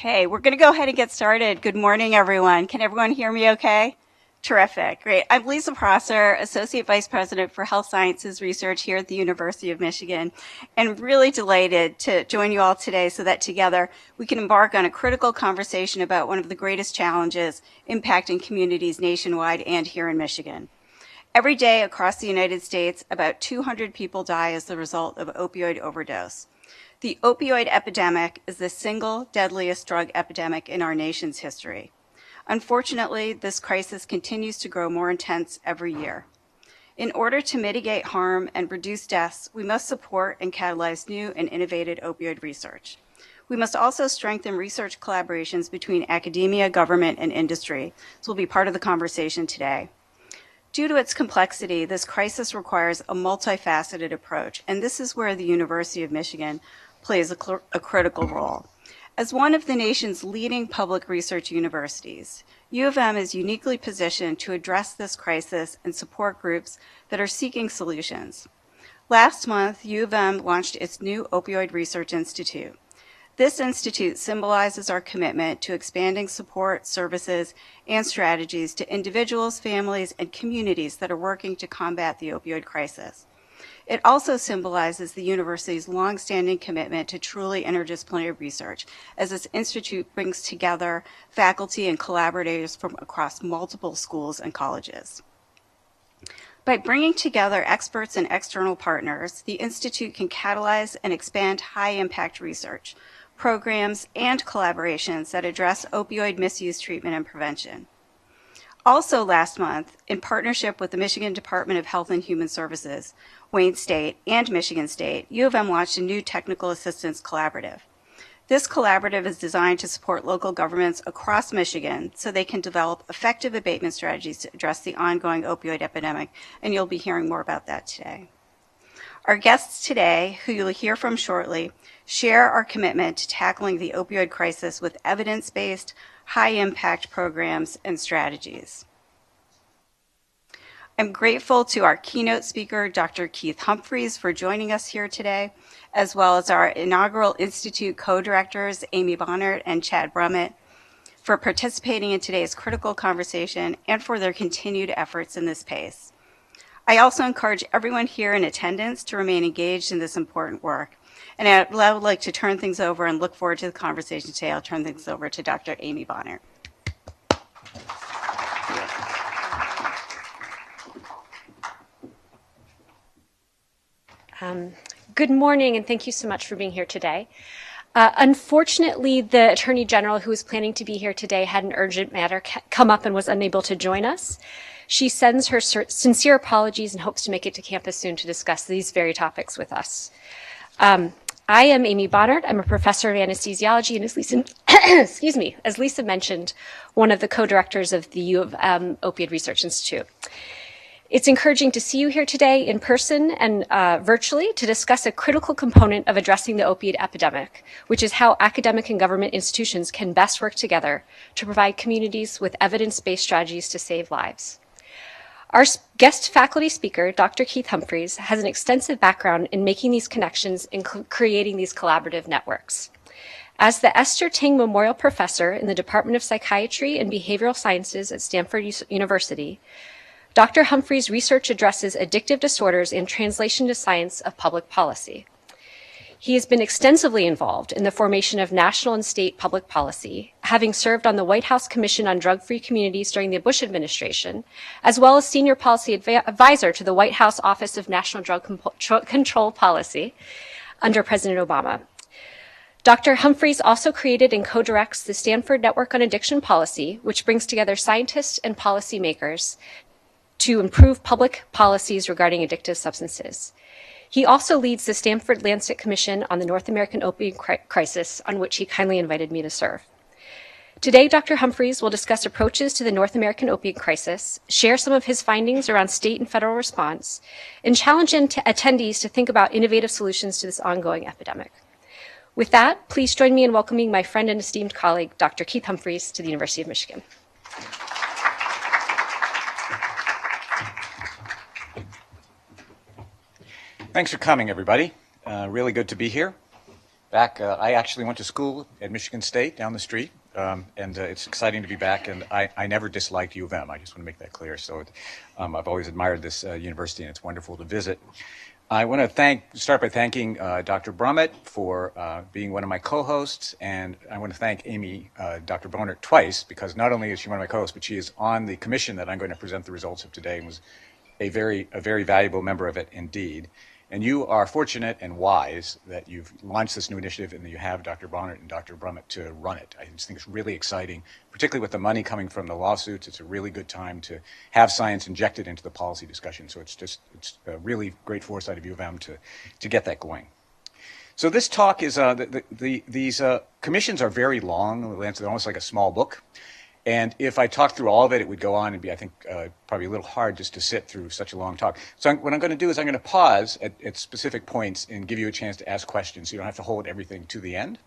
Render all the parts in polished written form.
Okay, we're going to go ahead and get started. Good morning, everyone. Can everyone hear me okay? Terrific. Great. I'm Lisa Prosser, Associate Vice President for Health Sciences Research here at the University of Michigan, and really delighted to join you all today so that together we can embark on a critical conversation about one of the greatest challenges impacting communities nationwide and here in Michigan. Every day across the United States, about 200 people die as the result of opioid overdose. The opioid epidemic is the single deadliest drug epidemic in our nation's history. Unfortunately, this crisis continues to grow more intense every year. In order to mitigate harm and reduce deaths, we must support and catalyze new and innovative opioid research. We must also strengthen research collaborations between academia, government, and industry. This will be part of the conversation today. Due to its complexity, this crisis requires a multifaceted approach, and this is where the University of Michigan plays a critical role. As one of the nation's leading public research universities, U of M is uniquely positioned to address this crisis and support groups that are seeking solutions. Last month, U of M launched its new Opioid Research Institute. This institute symbolizes our commitment to expanding support, services, and strategies to individuals, families, and communities that are working to combat the opioid crisis. It also symbolizes the university's longstanding commitment to truly interdisciplinary research, as this institute brings together faculty and collaborators from across multiple schools and colleges. By bringing together experts and external partners, the institute can catalyze and expand high-impact research, programs, and collaborations that address opioid misuse treatment and prevention. Also last month, in partnership with the Michigan Department of Health and Human Services, Wayne State, and Michigan State, U of M launched a new technical assistance collaborative. This collaborative is designed to support local governments across Michigan so they can develop effective abatement strategies to address the ongoing opioid epidemic, and you'll be hearing more about that today. Our guests today, who you'll hear from shortly, share our commitment to tackling the opioid crisis with evidence-based, high-impact programs and strategies. I'm grateful to our keynote speaker, Dr. Keith Humphreys, for joining us here today, as well as our inaugural Institute co-directors, Amy Bonnert and Chad Brummett, for participating in today's critical conversation and for their continued efforts in this space. I also encourage everyone here in attendance to remain engaged in this important work. And I would like to turn things over and look forward to the conversation today. I'll turn things over to Dr. Amy Bonnert. Good morning, and thank you so much for being here today. Unfortunately, the Attorney General who was planning to be here today had an urgent matter come up and was unable to join us. She sends her sincere apologies and hopes to make it to campus soon to discuss these very topics with us. I am Amy Bonnert. I'm a professor of anesthesiology, and as Lisa mentioned, one of the co-directors of the U of M Opioid Research Institute. It's encouraging to see you here today in person and virtually to discuss a critical component of addressing the opioid epidemic, which is how academic and government institutions can best work together to provide communities with evidence-based strategies to save lives. Our guest faculty speaker, Dr. Keith Humphreys, has an extensive background in making these connections and creating these collaborative networks. As the Esther Ting Memorial Professor in the Department of Psychiatry and Behavioral Sciences at Stanford University, Dr. Humphreys' research addresses addictive disorders and translation to science of public policy. He has been extensively involved in the formation of national and state public policy, having served on the White House Commission on Drug-Free Communities during the Bush administration, as well as senior policy advisor to the White House Office of National Drug Control Policy under President Obama. Dr. Humphreys also created and co-directs the Stanford Network on Addiction Policy, which brings together scientists and policymakers to improve public policies regarding addictive substances. He also leads the Stanford Lancet Commission on the North American Opioid Crisis, on which he kindly invited me to serve. Today, Dr. Humphreys will discuss approaches to the North American opioid crisis, share some of his findings around state and federal response, and challenge attendees to think about innovative solutions to this ongoing epidemic. With that, please join me in welcoming my friend and esteemed colleague, Dr. Keith Humphreys, to the University of Michigan. Thanks for coming, everybody. Really good to be here. back. I actually went to school at Michigan State down the street, and it's exciting to be back. And I never disliked U of M. I just want to make that clear. So I've always admired this university, and it's wonderful to visit. I want to start by thanking Dr. Brummett for being one of my co-hosts, and I want to thank Amy, Dr. Boner, twice, because not only is she one of my co-hosts, but she is on the commission that I'm going to present the results of today, and was a very valuable member of it indeed. And you are fortunate and wise that you've launched this new initiative and that you have Dr. Bonnet and Dr. Brummett to run it. I just think it's really exciting, particularly with the money coming from the lawsuits. It's a really good time to have science injected into the policy discussion. So it's a really great foresight of U of M to get that going. So this talk is, these commissions are very long. They're almost like a small book. And if I talked through all of it, it would go on and be, I think, probably a little hard just to sit through such a long talk. So what I'm going to do is I'm going to pause at specific points and give you a chance to ask questions. So you don't have to hold everything to the end.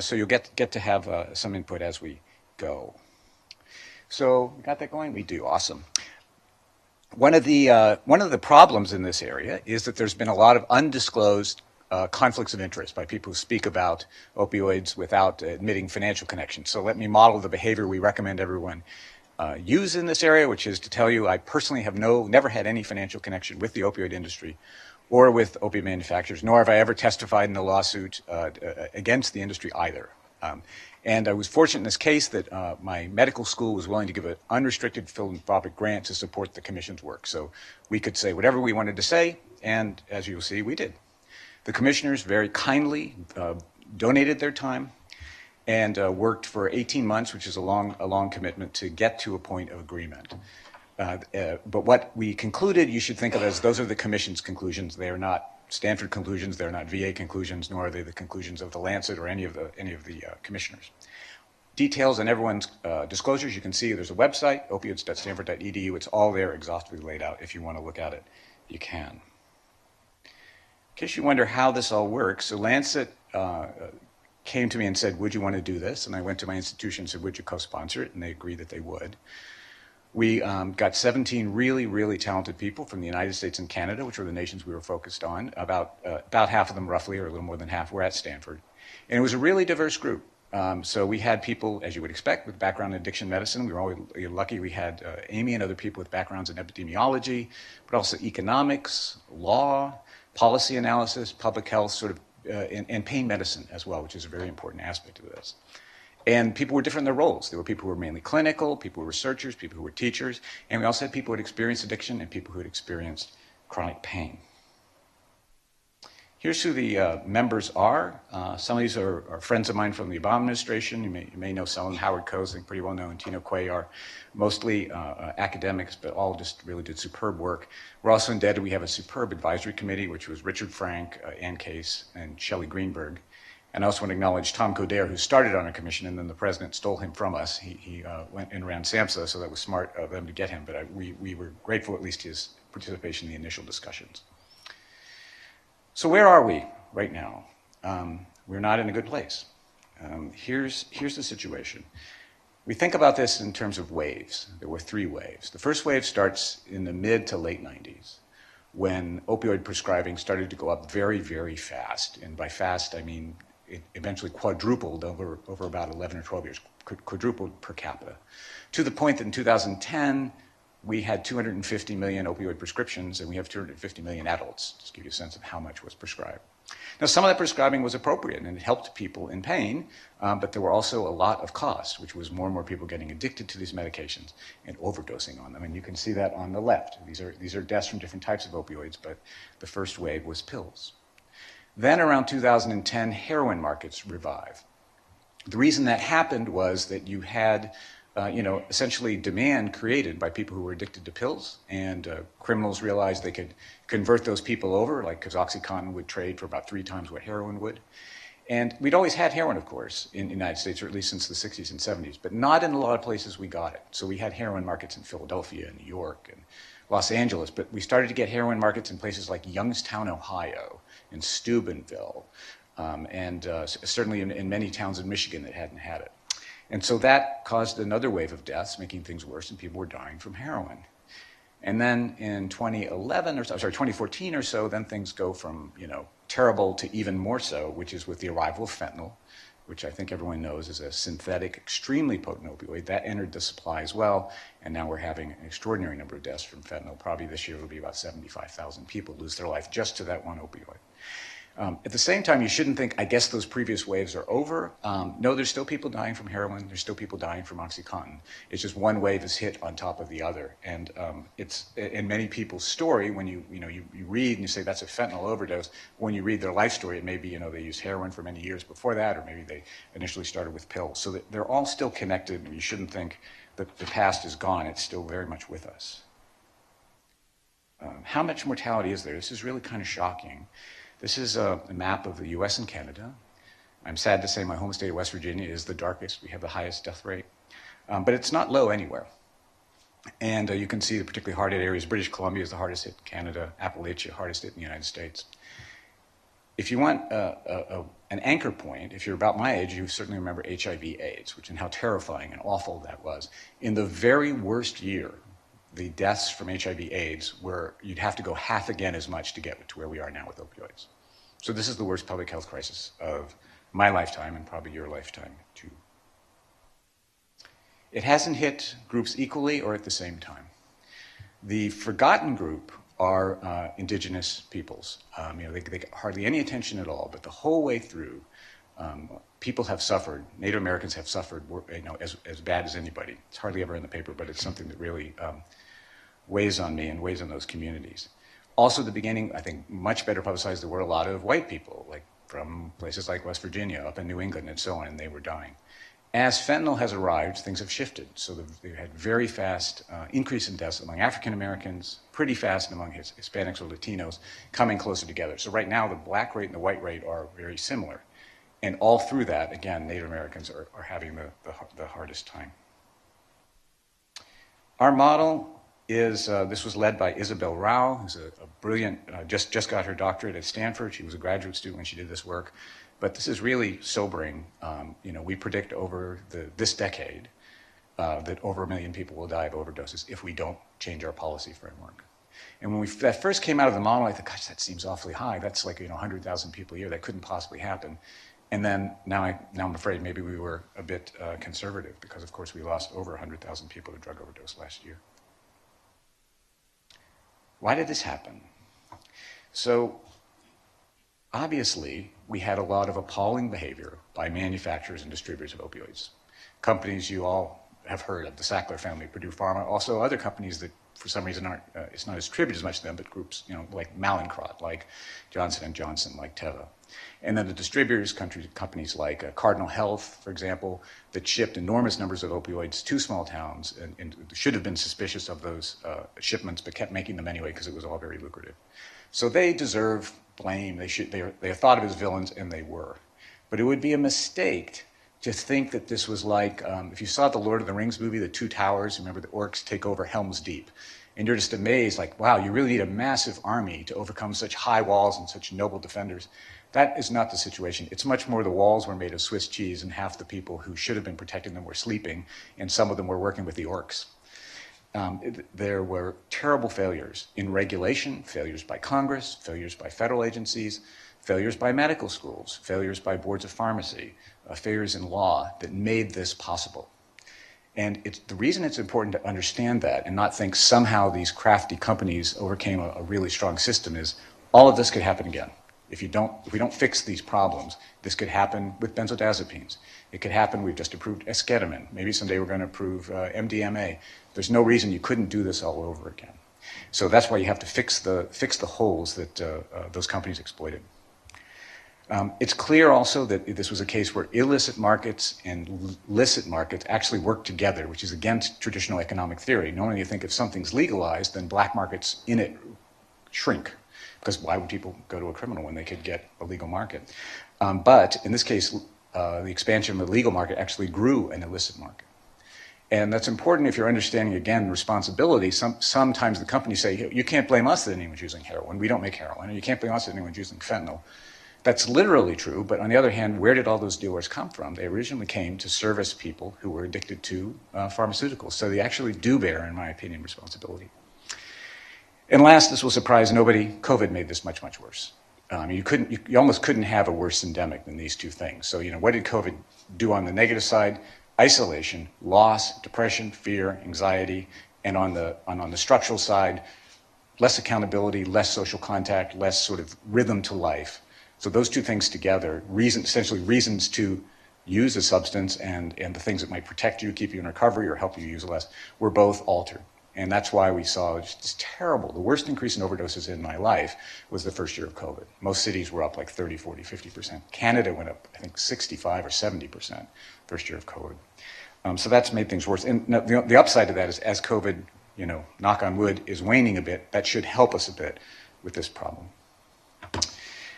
So you'll get to have some input as we go. So we got that going? We do. Awesome. One of the problems in this area is that there's been a lot of undisclosed conflicts of interest by people who speak about opioids without admitting financial connections. So let me model the behavior we recommend everyone use in this area, which is to tell you I personally have never had any financial connection with the opioid industry or with opioid manufacturers, nor have I ever testified in a lawsuit against the industry either. And I was fortunate in this case that my medical school was willing to give an unrestricted philanthropic grant to support the commission's work. So we could say whatever we wanted to say, and as you'll see, we did. The commissioners very kindly donated their time and worked for 18 months, which is a long commitment to get to a point of agreement. But what we concluded, you should think of as those are the commission's conclusions. They are not Stanford conclusions. They're not VA conclusions, nor are they the conclusions of the Lancet or any of the commissioners. Details on everyone's disclosures, you can see there's a website, opioids.stanford.edu. It's all there, exhaustively laid out. If you want to look at it, you can. In case you wonder how this all works, so Lancet came to me and said, would you want to do this? And I went to my institution and said, would you co-sponsor it? And they agreed that they would. We got 17 really talented people from the United States and Canada, which were the nations we were focused on. About half of them, roughly, or a little more than half, were at Stanford. And it was a really diverse group. So we had people, as you would expect, with background in addiction medicine. We were always lucky we had Amy and other people with backgrounds in epidemiology, but also economics, law, policy analysis, public health, sort of, and pain medicine as well, which is a very important aspect of this. And people were different in their roles. There were people who were mainly clinical, people who were researchers, people who were teachers, and we also had people who had experienced addiction and people who had experienced chronic pain. Here's who the members are. Some of these are friends of mine from the Obama administration. You may know some of them. Howard Kozing, pretty well known. Tino Quay are mostly academics, but all just really did superb work. We're also indebted. We have a superb advisory committee, which was Richard Frank, Ann Case, and Shelley Greenberg. And I also want to acknowledge Tom Coderre, who started on our commission, and then the president stole him from us. He went and ran SAMHSA, so that was smart of them to get him. But we were grateful, at least, his participation in the initial discussions. So where are we right now? We're not in a good place. Here's the situation. We think about this in terms of waves. There were 3 waves. The first wave starts in the mid to late 90s, when opioid prescribing started to go up very fast. And by fast, I mean it eventually quadrupled over about 11 or 12 years, quadrupled per capita, to the point that in 2010, we had 250 million opioid prescriptions, and we have 250 million adults, just to give you a sense of how much was prescribed. Now, some of that prescribing was appropriate, and it helped people in pain, but there were also a lot of costs, which was more and more people getting addicted to these medications and overdosing on them. And you can see that on the left. These are deaths from different types of opioids, but the first wave was pills. Then around 2010, heroin markets revived. The reason that happened was that you had essentially demand created by people who were addicted to pills, and criminals realized they could convert those people over, like because OxyContin would trade for about 3 times what heroin would. And we'd always had heroin, of course, in the United States, or at least since the 60s and 70s, but not in a lot of places we got it. So we had heroin markets in Philadelphia and New York and Los Angeles, but we started to get heroin markets in places like Youngstown, Ohio, and Steubenville, and certainly in many towns in Michigan that hadn't had it. And so that caused another wave of deaths, making things worse, and people were dying from heroin. And then in 2014 or so, then things go from, terrible to even more so, which is with the arrival of fentanyl, which I think everyone knows is a synthetic, extremely potent opioid. That entered the supply as well, and now we're having an extraordinary number of deaths from fentanyl. Probably this year it'll be about 75,000 people lose their life just to that one opioid. At the same time, you shouldn't think, I guess those previous waves are over. No, there's still people dying from heroin. There's still people dying from OxyContin. It's just one wave is hit on top of the other. And it's in many people's story, when you read and you say that's a fentanyl overdose, when you read their life story, it may be, they used heroin for many years before that, or maybe they initially started with pills. So that they're all still connected. You shouldn't think that the past is gone. It's still very much with us. How much mortality is there? This is really kind of shocking. This is a map of the US and Canada. I'm sad to say my home state of West Virginia is the darkest. We have the highest death rate. But it's not low anywhere. And you can see the particularly hard hit areas. British Columbia is the hardest hit in Canada. Appalachia, hardest hit in the United States. If you want an anchor point, if you're about my age, you certainly remember HIV/AIDS, and how terrifying and awful that was. In the very worst year, the deaths from HIV/AIDS you'd have to go half again as much to get to where we are now with opioids. So this is the worst public health crisis of my lifetime and probably your lifetime too. It hasn't hit groups equally or at the same time. The forgotten group are indigenous peoples. They get hardly any attention at all, but the whole way through, people have suffered. Native Americans have suffered, as bad as anybody. It's hardly ever in the paper, but it's something that really weighs on me and weighs on those communities. Also, at the beginning, I think much better publicized, there were a lot of white people, like from places like West Virginia, up in New England, and so on, and they were dying. As fentanyl has arrived, things have shifted. So they've had very fast increase in deaths among African Americans, pretty fast among Hispanics or Latinos, coming closer together. So right now, the black rate and the white rate are very similar. And all through that, again, Native Americans are having the hardest time. Our model is, this was led by Isabel Rao, who's a brilliant, just got her doctorate at Stanford. She was a graduate student when she did this work. But this is really sobering. We predict over this decade that over 1 million people will die of overdoses if we don't change our policy framework. And when that first came out of the model, I thought, gosh, that seems awfully high. That's like 100,000 people a year. That couldn't possibly happen. And then now I'm afraid maybe we were a bit conservative because, of course, we lost over 100,000 people to drug overdose last year. Why did this happen? So obviously, we had a lot of appalling behavior by manufacturers and distributors of opioids. Companies you all have heard of, the Sackler family, Purdue Pharma, also other companies that for some reason aren't, it's not attributed as much to them, but groups, like Mallinckrodt, like Johnson & Johnson, like Teva. And then the distributors, companies like Cardinal Health, for example, that shipped enormous numbers of opioids to small towns and should have been suspicious of those shipments, but kept making them anyway because it was all very lucrative. So they deserve blame. They are thought of as villains, and they were. But it would be a mistake to think that this was like, if you saw the Lord of the Rings movie, The Two Towers, remember the orcs take over Helm's Deep. And you're just amazed, like, wow, you really need a massive army to overcome such high walls and such noble defenders. That is not the situation. It's much more the walls were made of Swiss cheese, and half the people who should have been protecting them were sleeping, and some of them were working with the orcs. There were terrible failures in regulation, failures by Congress, failures by federal agencies, failures by medical schools, failures by boards of pharmacy, failures in law that made this possible. And the reason it's important to understand that and not think somehow these crafty companies overcame a really strong system is all of this could happen again. If we don't fix these problems, this could happen with benzodiazepines. It could happen, we've just approved esketamine. Maybe someday we're going to approve MDMA. There's no reason you couldn't do this all over again. So that's why you have to fix the holes that those companies exploited. It's clear also that this was a case where illicit markets and licit markets actually work together, which is against traditional economic theory. Normally you think if something's legalized, then black markets in it shrink. Because why would people go to a criminal when they could get a legal market? But in this case, the expansion of the legal market actually grew an illicit market. And that's important if you're understanding, again, responsibility. Sometimes the companies say, you can't blame us that anyone's using heroin. We don't make heroin. Or you can't blame us that anyone's using fentanyl. That's literally true, but on the other hand, where did all those dealers come from? They originally came to service people who were addicted to pharmaceuticals. So they actually do bear, in my opinion, responsibility. And last, this will surprise nobody, COVID made this much, much worse. You almost couldn't have a worse endemic than these two things. So, what did COVID do on the negative side? Isolation, loss, depression, fear, anxiety, and on the structural side, less accountability, less social contact, less sort of rhythm to life. So those two things together, essentially reasons to use a substance and the things that might protect you, keep you in recovery, or help you use less, were both altered. And that's why we saw just terrible. The worst increase in overdoses in my life was the first year of COVID. Most cities were up like 30, 40, 50%. Canada went up, I think, 65 or 70% first year of COVID. So that's made things worse. And the upside to that is as COVID, knock on wood, is waning a bit, that should help us a bit with this problem.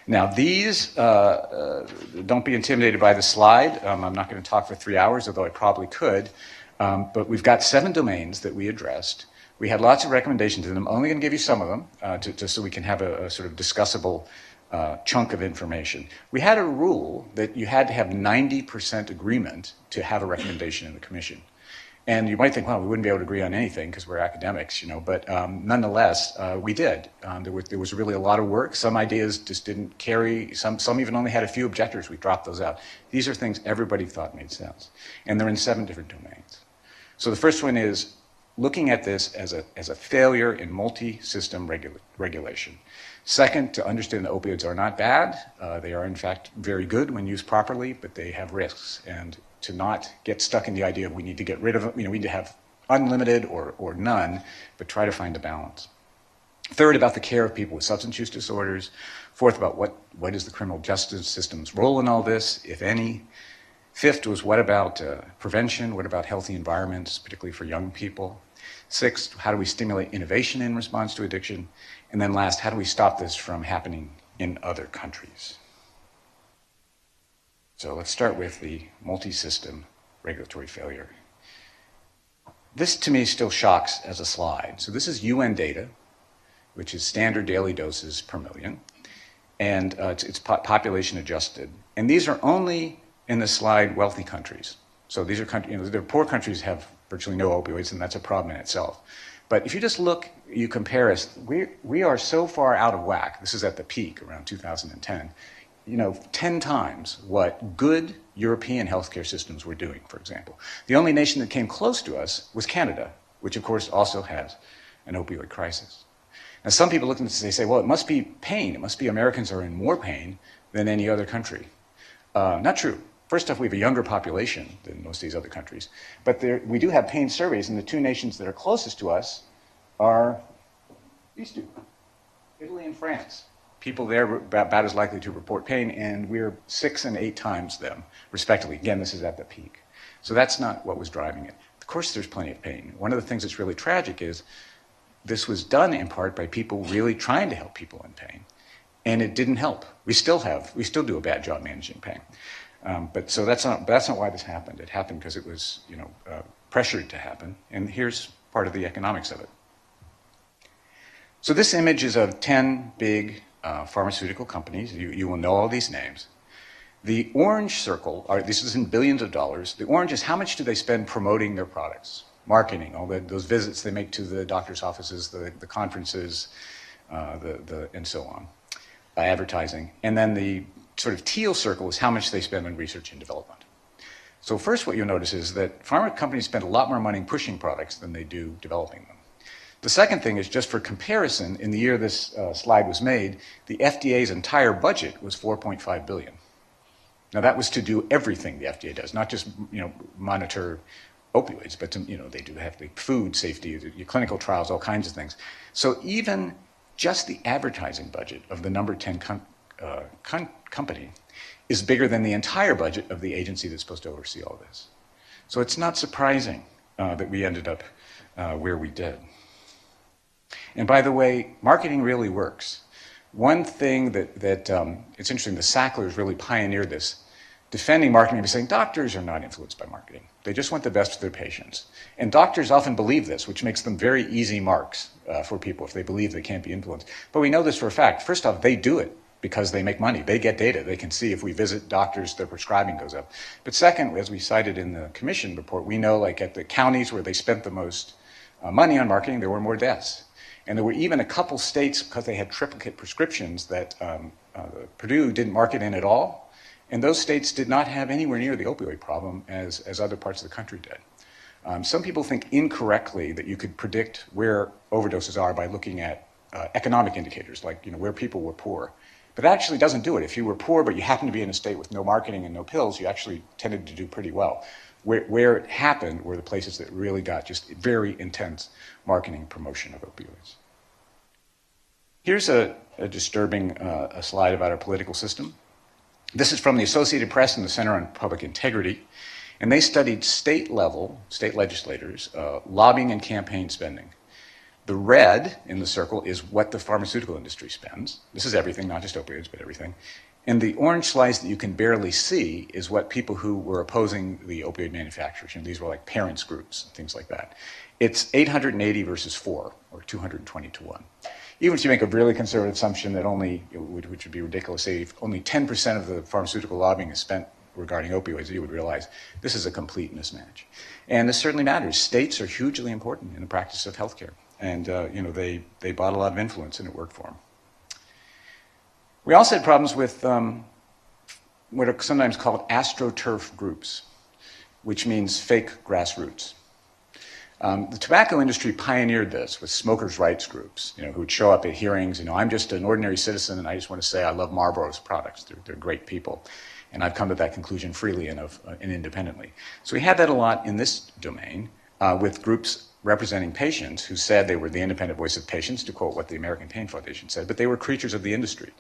Now these, don't be intimidated by the slide. I'm not going to talk for 3 hours, although I probably could. But we've got 7 domains that we addressed. We had lots of recommendations in them. I'm only going to give you some of them, just so we can have a sort of discussable chunk of information. We had a rule that you had to have 90% agreement to have a recommendation in the commission. And you might think, well, we wouldn't be able to agree on anything because we're academics, but nonetheless, we did. There was really a lot of work. Some ideas just didn't carry. Some even only had a few objectors. We dropped those out. These are things everybody thought made sense. And they're in 7 different domains. So the first one is looking at this as a failure in multi-system regulation. Second, to understand that opioids are not bad. They are, in fact, very good when used properly, but they have risks. And to not get stuck in the idea of we need to get rid of them, we need to have unlimited or none, but try to find a balance. Third, about the care of people with substance use disorders. Fourth, about what is the criminal justice system's role in all this, if any. Fifth was what about prevention? What about healthy environments, particularly for young people? Sixth, how do we stimulate innovation in response to addiction? And then last, how do we stop this from happening in other countries? So let's start with the multi-system regulatory failure. This, to me, still shocks as a slide. So this is UN data, which is standard daily doses per million, and it's population adjusted. And these are only, in the slide, wealthy countries. So these are countries, the poor countries have virtually no opioids, and that's a problem in itself. But if you just look, you compare us, we are so far out of whack. This is at the peak, around 2010. 10 times what good European healthcare systems were doing, for example. The only nation that came close to us was Canada, which of course also has an opioid crisis. Now some people look at this and they say, well, it must be pain. It must be Americans are in more pain than any other country. Not true. First off, we have a younger population than most of these other countries. But we do have pain surveys, and the 2 nations that are closest to us are these 2, Italy and France. People there are about as likely to report pain, and we're 6 and 8 times them, respectively. Again, this is at the peak. So that's not what was driving it. Of course, there's plenty of pain. One of the things that's really tragic is this was done in part by people really trying to help people in pain, and it didn't help. We still do a bad job managing pain. But that's not why this happened. It happened because it was, pressured to happen, and here's part of the economics of it. So this image is of 10 big pharmaceutical companies. You will know all these names. The orange circle, this is in billions of dollars. The orange is how much do they spend promoting their products, marketing, all those visits they make to the doctor's offices, the conferences, and so on, advertising. And then the sort of teal circle is how much they spend on research and development. So first what you'll notice is that pharma companies spend a lot more money pushing products than they do developing them. The second thing is, just for comparison, in the year this slide was made, the FDA's entire budget was $4.5 billion. Now that was to do everything the FDA does, not just monitor opioids, but they do have the food safety, the clinical trials, all kinds of things. So even just the advertising budget of the number 10 company is bigger than the entire budget of the agency that's supposed to oversee all this. So it's not surprising that we ended up where we did. And by the way, marketing really works. One thing that it's interesting, the Sacklers really pioneered this, defending marketing by saying doctors are not influenced by marketing. They just want the best for their patients. And doctors often believe this, which makes them very easy marks for people if they believe they can't be influenced. But we know this for a fact. First off, they do it because they make money. They get data. They can see if we visit doctors, their prescribing goes up. But second, as we cited in the commission report, we know like at the counties where they spent the most money on marketing, there were more deaths. And there were even a couple states, because they had triplicate prescriptions, that Purdue didn't market in at all. And those states did not have anywhere near the opioid problem as other parts of the country did. Some people think incorrectly that you could predict where overdoses are by looking at economic indicators, like where people were poor. But that actually doesn't do it. If you were poor, but you happened to be in a state with no marketing and no pills, you actually tended to do pretty well. Where it happened were the places that really got just very intense marketing and promotion of opioids. Here's a disturbing slide about our political system. This is from the Associated Press and the Center on Public Integrity. And they studied state legislators, lobbying and campaign spending. The red in the circle is what the pharmaceutical industry spends. This is everything, not just opioids, but everything. And the orange slice that you can barely see is what people who were opposing the opioid manufacturers, these were like parents groups and things like that. It's 880 versus 4, or 220 to 1. Even if you make a really conservative assumption that which would be ridiculous, say if only 10% of the pharmaceutical lobbying is spent regarding opioids, you would realize this is a complete mismatch. And this certainly matters. States are hugely important in the practice of healthcare. And they bought a lot of influence and it worked for them. We also had problems with what are sometimes called astroturf groups, which means fake grassroots. The tobacco industry pioneered this with smokers' rights groups, who would show up at hearings. I'm just an ordinary citizen, and I just want to say I love Marlboro's products. They're great people, and I've come to that conclusion freely and independently. So we had that a lot in this domain with groups representing patients who said they were the independent voice of patients, to quote what the American Pain Foundation said, but they were creatures of the industry.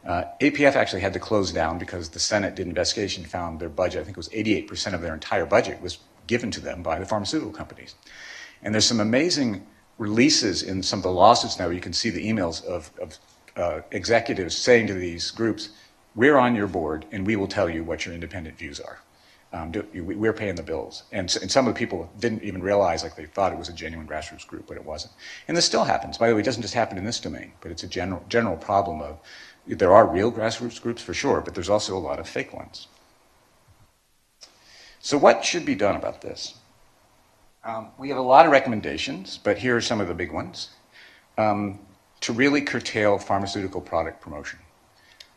APF actually had to close down because the Senate did an investigation, found their budget, I think it was 88% of their entire budget was given to them by the pharmaceutical companies. And there's some amazing releases in some of the lawsuits now where you can see the emails of executives saying to these groups, we're on your board and we will tell you what your independent views are. We're paying the bills. And some of the people didn't even realize, like they thought it was a genuine grassroots group, but it wasn't. And this still happens. By the way, it doesn't just happen in this domain, but it's a general problem of, there are real grassroots groups for sure, but there's also a lot of fake ones. So what should be done about this? We have a lot of recommendations, but here are some of the big ones. To really curtail pharmaceutical product promotion.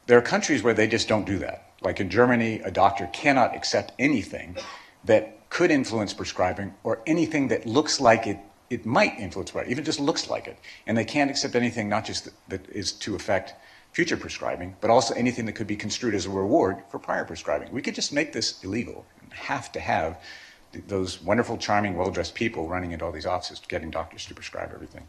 There are countries where they just don't do that. Like in Germany, a doctor cannot accept anything that could influence prescribing or anything that looks like it might influence prescribing, even just looks like it. And they can't accept anything not just that is to affect future prescribing, but also anything that could be construed as a reward for prior prescribing. We could just make this illegal and have to have those wonderful, charming, well-dressed people running into all these offices getting doctors to prescribe everything.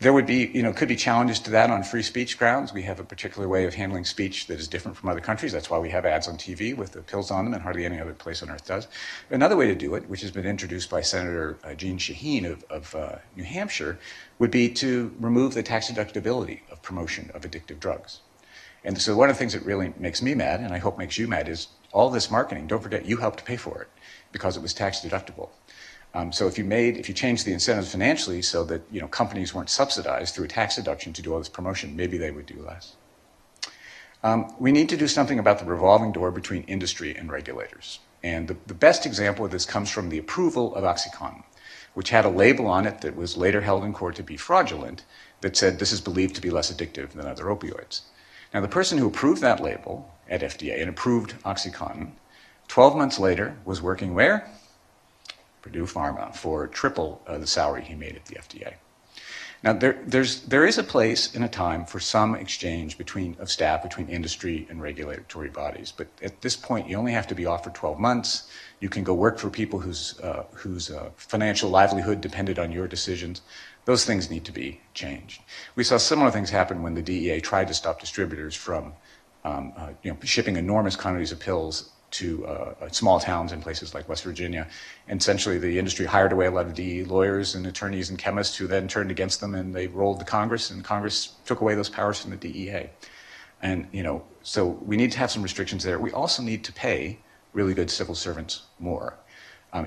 There would be, could be challenges to that on free speech grounds. We have a particular way of handling speech that is different from other countries. That's why we have ads on TV with the pills on them, and hardly any other place on earth does. Another way to do it, which has been introduced by Senator Jean Shaheen of New Hampshire, would be to remove the tax deductibility of promotion of addictive drugs. And so one of the things that really makes me mad, and I hope makes you mad, is all this marketing, don't forget, you helped pay for it because it was tax deductible. So if you changed the incentives financially so that companies weren't subsidized through a tax deduction to do all this promotion, maybe they would do less. We need to do something about the revolving door between industry and regulators. And the best example of this comes from the approval of OxyContin, which had a label on it that was later held in court to be fraudulent that said this is believed to be less addictive than other opioids. Now the person who approved that label at FDA and approved OxyContin, 12 months later was working where? Purdue Pharma for triple the salary he made at the FDA. Now, there is a place and a time for some exchange of staff between industry and regulatory bodies, but at this point, you only have to be off for 12 months. You can go work for people whose financial livelihood depended on your decisions. Those things need to be changed. We saw similar things happen when the DEA tried to stop distributors from shipping enormous quantities of pills to small towns in places like West Virginia. And essentially the industry hired away a lot of DEA lawyers and attorneys and chemists who then turned against them, and they rolled to Congress, and Congress took away those powers from the DEA. And so we need to have some restrictions there. We also need to pay really good civil servants more.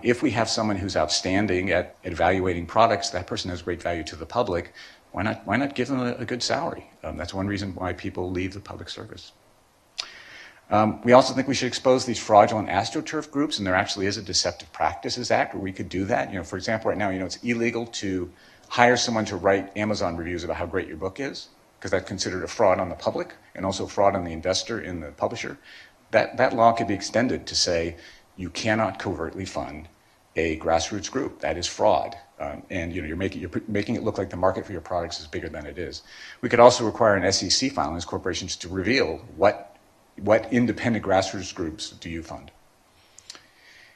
If we have someone who's outstanding at evaluating products, that person has great value to the public, why not give them a good salary? That's one reason why people leave the public service. We also think we should expose these fraudulent astroturf groups, and there actually is a Deceptive Practices Act where we could do that. For example, right now, it's illegal to hire someone to write Amazon reviews about how great your book is, because that's considered a fraud on the public and also fraud on the investor in the publisher, that law could be extended to say you cannot covertly fund a grassroots group. That is fraud. And you're making it look like the market for your products is bigger than it is. We could also require an SEC filing as corporations to reveal what independent grassroots groups do you fund.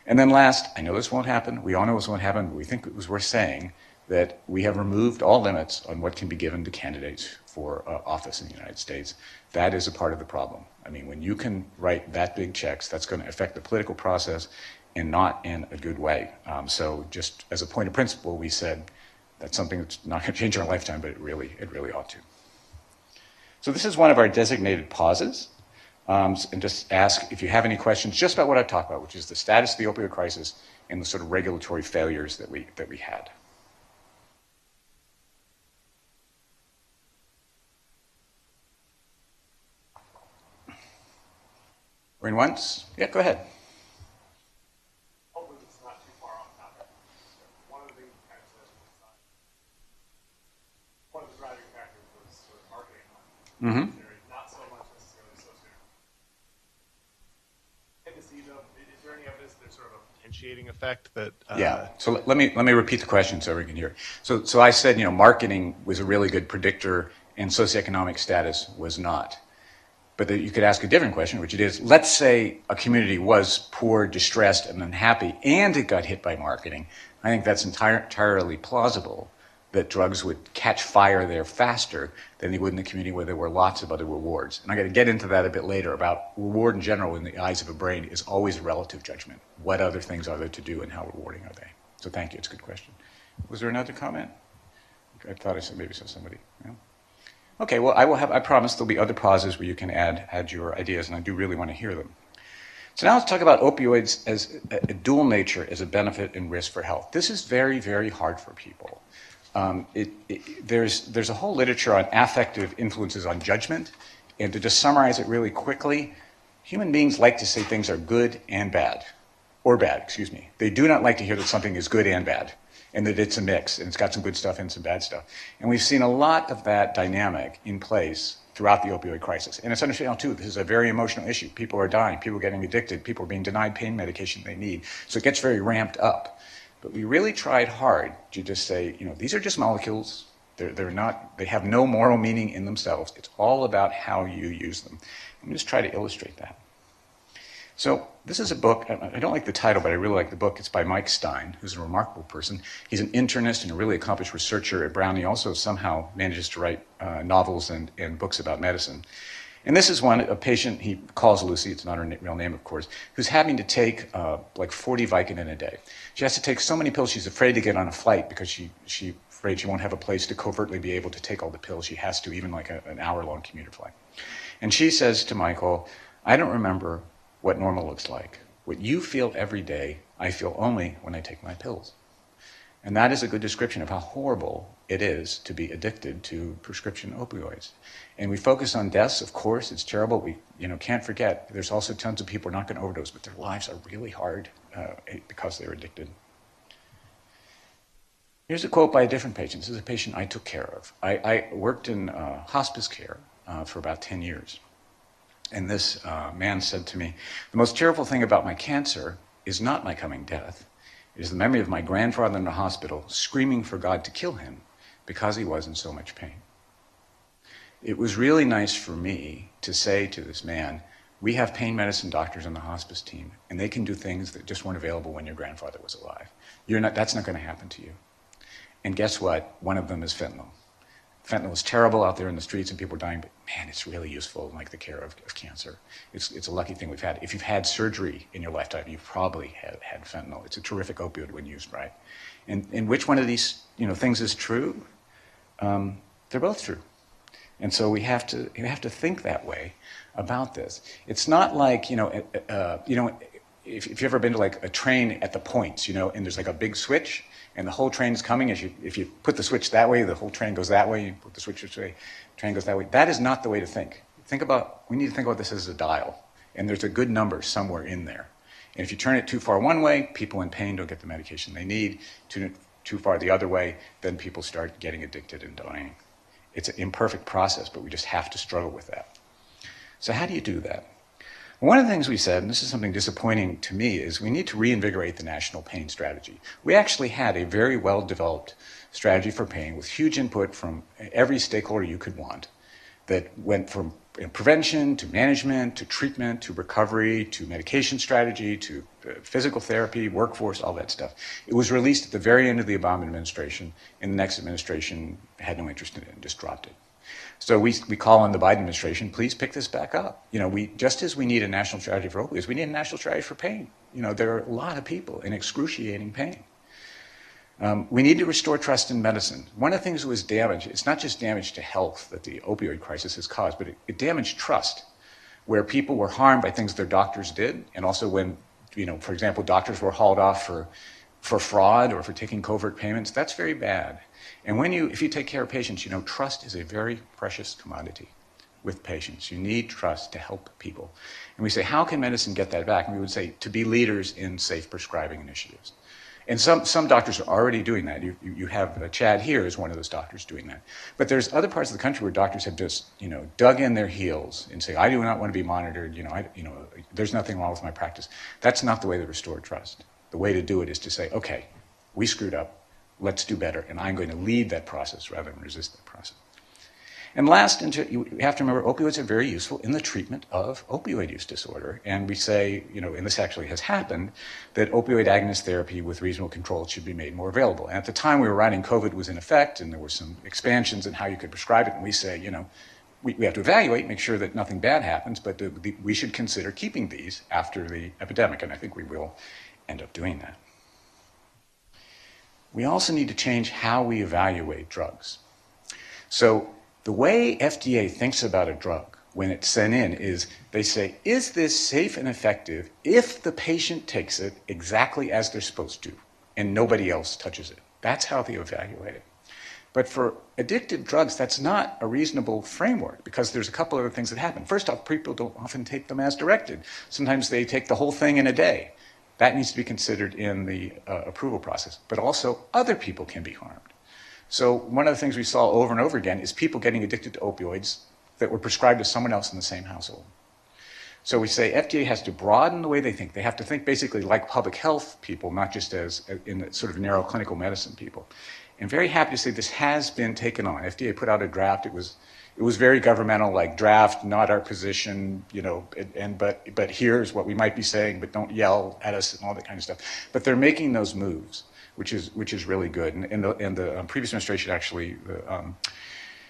And then last, I know this won't happen. We all know this won't happen, but we think it was worth saying that we have removed all limits on what can be given to candidates for office in the United States. That is a part of the problem. I mean, when you can write that big checks, that's going to affect the political process and not in a good way. So just as a point of principle, we said that's something that's not going to change in our lifetime, but it really ought to. So this is one of our designated pauses. And just ask if you have any questions just about what I've talked about, which is the status of the opioid crisis and the sort of regulatory failures that we had. Going once? Yeah, go ahead. Hopefully it's not too far off topic. One of the things you kind of said was one of the driving factors was sort of marketing. Not so much necessarily socioeconomic. Is there any evidence there's sort of a potentiating effect that? Yeah. So let me repeat the question so everyone can hear. So I said marketing was a really good predictor and socioeconomic status was not. But you could ask a different question, which it is, let's say a community was poor, distressed, and unhappy, and it got hit by marketing. I think that's entirely plausible that drugs would catch fire there faster than they would in a community where there were lots of other rewards. And I'm going to get into that a bit later about reward in general in the eyes of a brain is always a relative judgment. What other things are there to do and how rewarding are they? So thank you. It's a good question. Was there another comment? I thought I said maybe saw somebody. Yeah. Okay, well, I promise there'll be other pauses where you can add your ideas, and I do really want to hear them. So now let's talk about opioids as a dual nature as a benefit and risk for health. This is very, very hard for people. There's a whole literature on affective influences on judgment, and to just summarize it really quickly, human beings like to say things are good and bad, or bad, excuse me. They do not like to hear that something is good and bad, and that it's a mix, and it's got some good stuff and some bad stuff. And we've seen a lot of that dynamic in place throughout the opioid crisis. And it's understandable, too, this is a very emotional issue. People are dying, people are getting addicted, people are being denied pain medication they need. So it gets very ramped up. But we really tried hard to just say, these are just molecules. They have no moral meaning in themselves. It's all about how you use them. Let me just try to illustrate that. So this is a book. I don't like the title, but I really like the book. It's by Mike Stein, who's a remarkable person. He's an internist and a really accomplished researcher at Brown. He also somehow manages to write novels and books about medicine. And this is a patient he calls Lucy, it's not her real name, of course, who's having to take like 40 Vicodin a day. She has to take so many pills, she's afraid to get on a flight because she's afraid she won't have a place to covertly be able to take all the pills she has to, even like an hour-long commuter flight. And she says to Michael, I don't remember what normal looks like. What you feel every day, I feel only when I take my pills. And that is a good description of how horrible it is to be addicted to prescription opioids. And we focus on deaths, of course, it's terrible. We can't forget, there's also tons of people who are not going to overdose, but their lives are really hard because they're addicted. Here's a quote by a different patient. This is a patient I took care of. I worked in hospice care for about 10 years. And this man said to me, the most terrible thing about my cancer is not my coming death. It is the memory of my grandfather in the hospital screaming for God to kill him because he was in so much pain. It was really nice for me to say to this man, we have pain medicine doctors on the hospice team, and they can do things that just weren't available when your grandfather was alive. That's not going to happen to you. And guess what? One of them is fentanyl. Fentanyl is terrible out there in the streets and people are dying, but man, it's really useful in like the care of cancer. It's a lucky thing we've had. If you've had surgery in your lifetime, you've probably had fentanyl. It's a terrific opioid when used right. And which one of these things is true? They're both true. And so you have to think that way about this. It's not like if you've ever been to like a train at the points, and there's like a big switch. And the whole train is coming. If you put the switch that way, the whole train goes that way. You put the switch this way, the train goes that way. That is not the way to think. We need to think about this as a dial. And there's a good number somewhere in there. And if you turn it too far one way, people in pain don't get the medication they need. Turn too far the other way, then people start getting addicted and dying. It's an imperfect process, but we just have to struggle with that. So how do you do that? One of the things we said, and this is something disappointing to me, is we need to reinvigorate the national pain strategy. We actually had a very well-developed strategy for pain with huge input from every stakeholder you could want that went from prevention to management to treatment to recovery to medication strategy to physical therapy, workforce, all that stuff. It was released at the very end of the Obama administration, and the next administration had no interest in it and just dropped it. So we call on the Biden administration, please pick this back up. Just as we need a national strategy for opioids, we need a national strategy for pain. There are a lot of people in excruciating pain. We need to restore trust in medicine. One of the things that was damaged, it's not just damage to health that the opioid crisis has caused, but it damaged trust, where people were harmed by things their doctors did, and also when, for example, doctors were hauled off for fraud or for taking covert payments. That's very bad. And if you take care of patients, trust is a very precious commodity with patients. You need trust to help people. And we say, how can medicine get that back? And we would say, to be leaders in safe prescribing initiatives. And some doctors are already doing that. You have Chad here is one of those doctors doing that. But there's other parts of the country where doctors have just, dug in their heels and say, I do not want to be monitored. There's nothing wrong with my practice. That's not the way to restore trust. The way to do it is to say, okay, we screwed up. Let's do better, and I'm going to lead that process rather than resist that process. And last, you have to remember, opioids are very useful in the treatment of opioid use disorder. And we say, and this actually has happened, that opioid agonist therapy with reasonable control should be made more available. And at the time we were writing, COVID was in effect, and there were some expansions in how you could prescribe it. And we say, we have to evaluate, make sure that nothing bad happens, but we should consider keeping these after the epidemic. And I think we will end up doing that. We also need to change how we evaluate drugs. So the way FDA thinks about a drug when it's sent in is they say, is this safe and effective if the patient takes it exactly as they're supposed to and nobody else touches it? That's how they evaluate it. But for addictive drugs, that's not a reasonable framework because there's a couple other things that happen. First off, people don't often take them as directed. Sometimes they take the whole thing in a day. That needs to be considered in the approval process. But also, other people can be harmed. So one of the things we saw over and over again is people getting addicted to opioids that were prescribed to someone else in the same household. So we say FDA has to broaden the way they think. They have to think basically like public health people, not just as in sort of narrow clinical medicine people. And very happy to say this has been taken on. FDA put out a draft. It was very governmental, like draft, not our position, but here's what we might be saying, but don't yell at us and all that kind of stuff. But they're making those moves, which is really good. And the previous administration actually,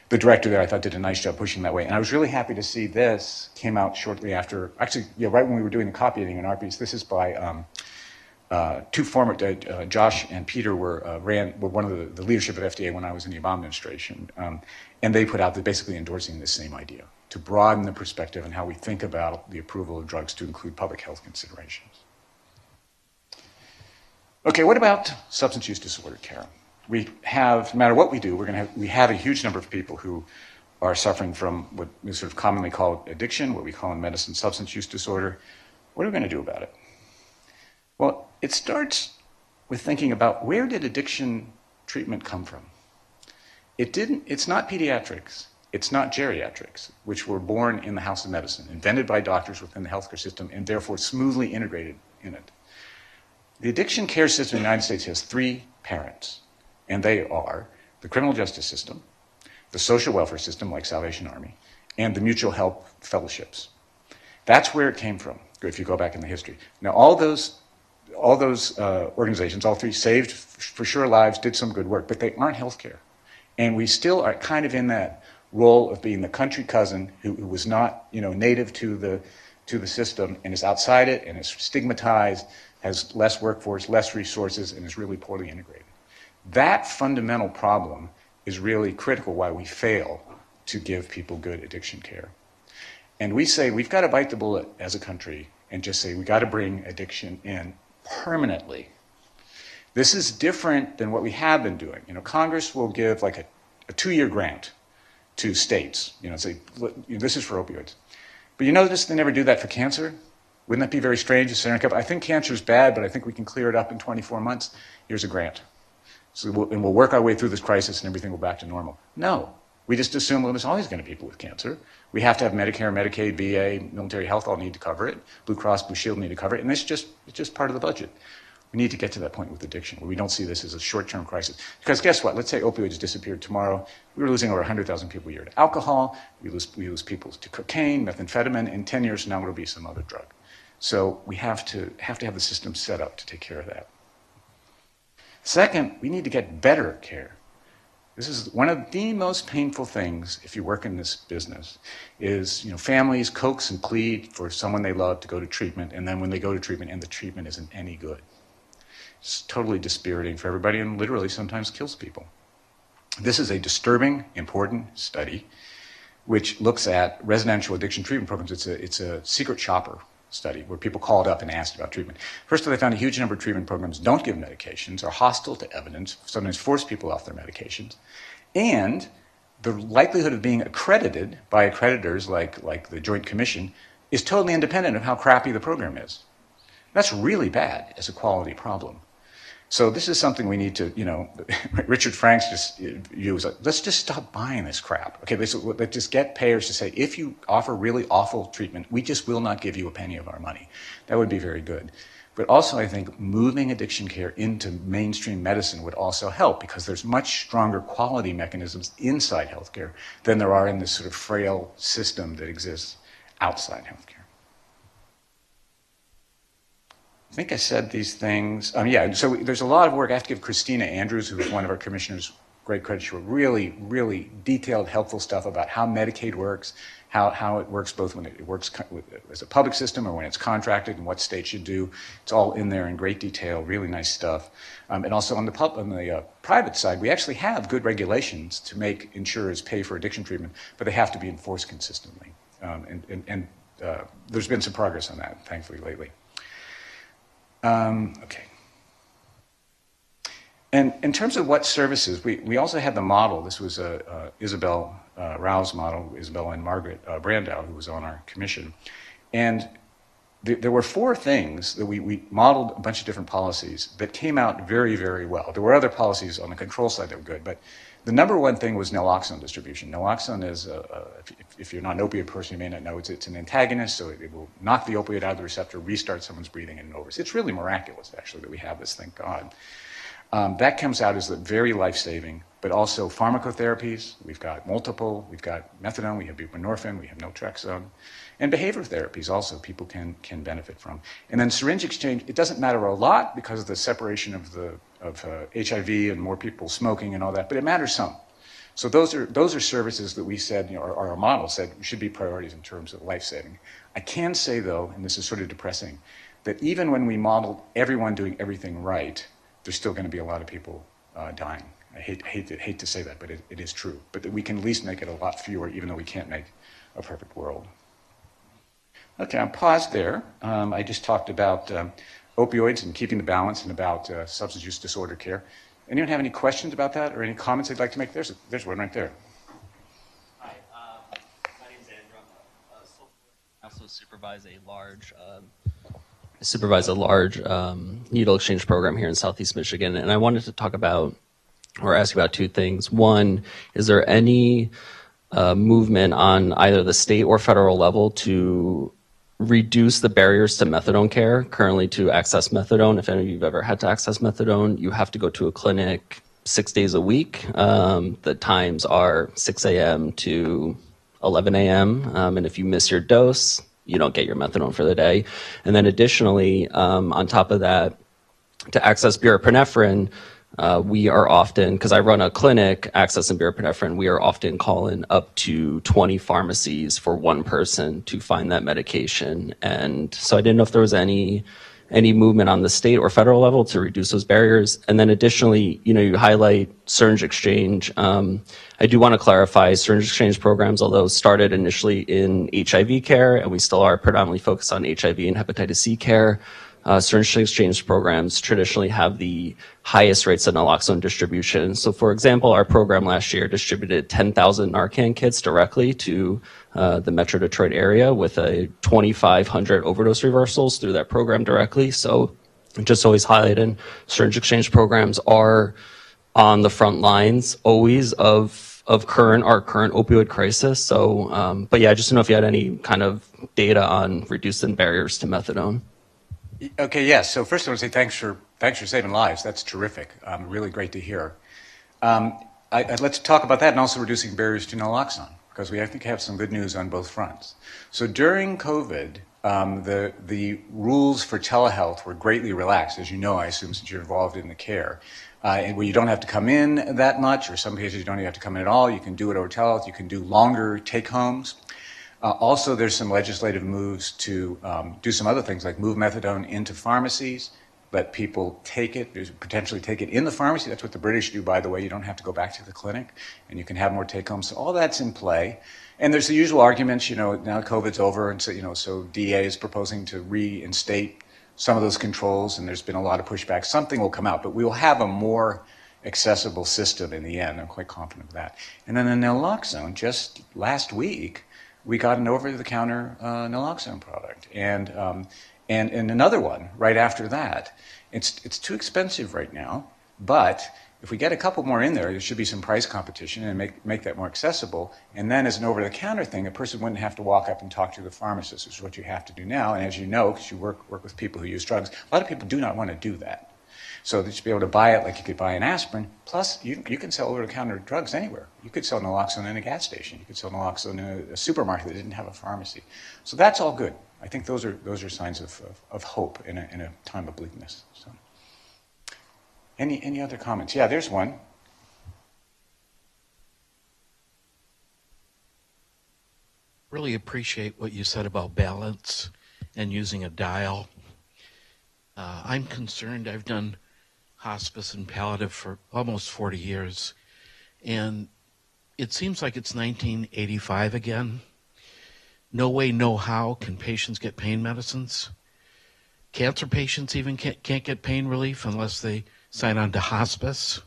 the director there, I thought, did a nice job pushing that way. And I was really happy to see this came out shortly after, actually, right when we were doing the copying in our piece. This is by two former, Josh and Peter were one of the leadership of FDA when I was in the Obama administration. And they put out basically endorsing this same idea, to broaden the perspective and how we think about the approval of drugs to include public health considerations. Okay, what about substance use disorder care? We have, no matter what we do, we have a huge number of people who are suffering from what is sort of commonly called addiction, what we call in medicine substance use disorder. What are we going to do about it? Well, it starts with thinking about where did addiction treatment come from? It's not pediatrics, it's not geriatrics, which were born in the House of Medicine, invented by doctors within the healthcare system, and therefore smoothly integrated in it. The addiction care system in the United States has three parents, and they are the criminal justice system, the social welfare system like Salvation Army, and the mutual help fellowships. That's where it came from, if you go back in the history. Now, all those organizations, all three, saved for sure lives, did some good work, but they aren't healthcare. And we still are kind of in that role of being the country cousin who was not, native to the system and is outside it and is stigmatized, has less workforce, less resources, and is really poorly integrated. That fundamental problem is really critical why we fail to give people good addiction care. And we say we've got to bite the bullet as a country and just say we've got to bring addiction in permanently. This is different than what we have been doing. Congress will give like a 2-year grant to states, say, this is for opioids. But you notice they never do that for cancer? Wouldn't that be very strange? I think cancer is bad, but I think we can clear it up in 24 months. Here's a grant. So we'll work our way through this crisis and everything will go back to normal. No. We just assume, well, there's always going to be people with cancer. We have to have Medicare, Medicaid, VA, military health all need to cover it. Blue Cross, Blue Shield need to cover it. And it's just part of the budget. We need to get to that point with addiction where we don't see this as a short-term crisis. Because guess what? Let's say opioids disappeared tomorrow. We were losing over 100,000 people a year to alcohol. We lose people to cocaine, methamphetamine. In 10 years from now, it'll be some other drug. So we have to have the system set up to take care of that. Second, we need to get better care. This is one of the most painful things if you work in this business is, families coax and plead for someone they love to go to treatment, and then when they go to treatment and the treatment isn't any good. It's totally dispiriting for everybody and literally sometimes kills people. This is a disturbing, important study which looks at residential addiction treatment programs. It's a secret shopper study where people called up and asked about treatment. First of all, they found a huge number of treatment programs don't give medications, are hostile to evidence, sometimes force people off their medications, and the likelihood of being accredited by accreditors like the Joint Commission is totally independent of how crappy the program is. That's really bad as a quality problem. So this is something we need to, Richard Franks just used, let's just stop buying this crap. Okay, let's just get payers to say, if you offer really awful treatment, we just will not give you a penny of our money. That would be very good. But also I think moving addiction care into mainstream medicine would also help because there's much stronger quality mechanisms inside healthcare than there are in this sort of frail system that exists outside healthcare. I think I said these things. So there's a lot of work. I have to give Christina Andrews, who is one of our commissioners, great credit. She wrote really, really detailed, helpful stuff about how Medicaid works, how it works both when it works as a public system or when it's contracted and what states should do. It's all in there in great detail, really nice stuff. And also on the private side, we actually have good regulations to make insurers pay for addiction treatment, but they have to be enforced consistently. There's been some progress on that, thankfully, lately. Okay. And in terms of what services, we also had the model. This was Isabel Rao's model, Isabel and Margaret Brandow, who was on our commission. And there were four things that we modeled a bunch of different policies that came out very, very well. There were other policies on the control side that were good, but the number one thing was naloxone distribution. Naloxone is, if you're not an opioid person, you may not know, it's an antagonist, so it will knock the opioid out of the receptor, restart someone's breathing, and over. It's really miraculous, actually, that we have this, thank God. That comes out as very life-saving, but also pharmacotherapies. We've got multiple. We've got methadone, we have buprenorphine, we have naltrexone. And behavioral therapies also people can benefit from. And then syringe exchange, it doesn't matter a lot because of the separation of HIV and more people smoking and all that, but it matters some. So those are services that we said, our model said should be priorities in terms of life-saving. I can say though, and this is sort of depressing, that even when we modeled everyone doing everything right, there's still going to be a lot of people dying. I hate to say that, but it is true. But that we can at least make it a lot fewer, even though we can't make a perfect world. Okay, I'll pause there. I just talked about opioids and keeping the balance and about substance use disorder care. Anyone have any questions about that or any comments they'd like to make? There's one right there. Hi, my name's Andrew. I also supervise a large needle exchange program here in Southeast Michigan, and I wanted to talk about or ask about two things. One, is there any movement on either the state or federal level to reduce the barriers to methadone care? Currently, to access methadone, if any of you have ever had to access methadone, you have to go to a clinic 6 days a week. The times are 6 a.m. to 11 a.m. And if you miss your dose, you don't get your methadone for the day. And then additionally, on top of that, to access buprenorphine, we are often, because I run a clinic accessing buprenorphine, we are often calling up to 20 pharmacies for one person to find that medication. And so I didn't know if there was any movement on the state or federal level to reduce those barriers. And then additionally, you highlight syringe exchange. I do want to clarify syringe exchange programs, although started initially in HIV care, and we still are predominantly focused on HIV and hepatitis C care. Syringe exchange programs traditionally have the highest rates of naloxone distribution. So for example, our program last year distributed 10,000 Narcan kits directly to the Metro Detroit area with a 2,500 overdose reversals through that program directly. So just always highlighting syringe exchange programs are on the front lines always of our current opioid crisis. So, but yeah, I just don't know if you had any kind of data on reducing barriers to methadone. Okay, yes. So first I want to say thanks for saving lives. That's terrific. Really great to hear. Let's talk about that and also reducing barriers to naloxone, because I think have some good news on both fronts. So during COVID, the rules for telehealth were greatly relaxed, as you know, I assume, since you're involved in the care, where you don't have to come in that much, or some cases you don't even have to come in at all. You can do it over telehealth. You can do longer take-homes. Also, there's some legislative moves to do some other things, like move methadone into pharmacies, let people take it, potentially take it in the pharmacy. That's what the British do, by the way. You don't have to go back to the clinic, and you can have more take-homes. So all that's in play. And there's the usual arguments, now COVID's over, and so DEA is proposing to reinstate some of those controls, and there's been a lot of pushback. Something will come out, but we will have a more accessible system in the end. I'm quite confident of that. And then the naloxone, just last week, we got an over-the-counter naloxone product, and another one right after that. It's too expensive right now, but if we get a couple more in there should be some price competition and make that more accessible. And then as an over-the-counter thing, a person wouldn't have to walk up and talk to the pharmacist, which is what you have to do now. And as you know, because you work with people who use drugs, a lot of people do not want to do that. So they should be able to buy it like you could buy an aspirin. Plus, you can sell over-the-counter drugs anywhere. You could sell naloxone in a gas station. You could sell naloxone in a supermarket that didn't have a pharmacy. So that's all good. I think those are signs of hope in a time of bleakness. So, any other comments? Yeah, there's one. Really appreciate what you said about balance and using a dial. I'm concerned. I've done hospice and palliative for almost 40 years, and it seems like it's 1985 again. No way, no how can patients get pain medicines. Cancer patients even can't get pain relief unless they sign on to hospice.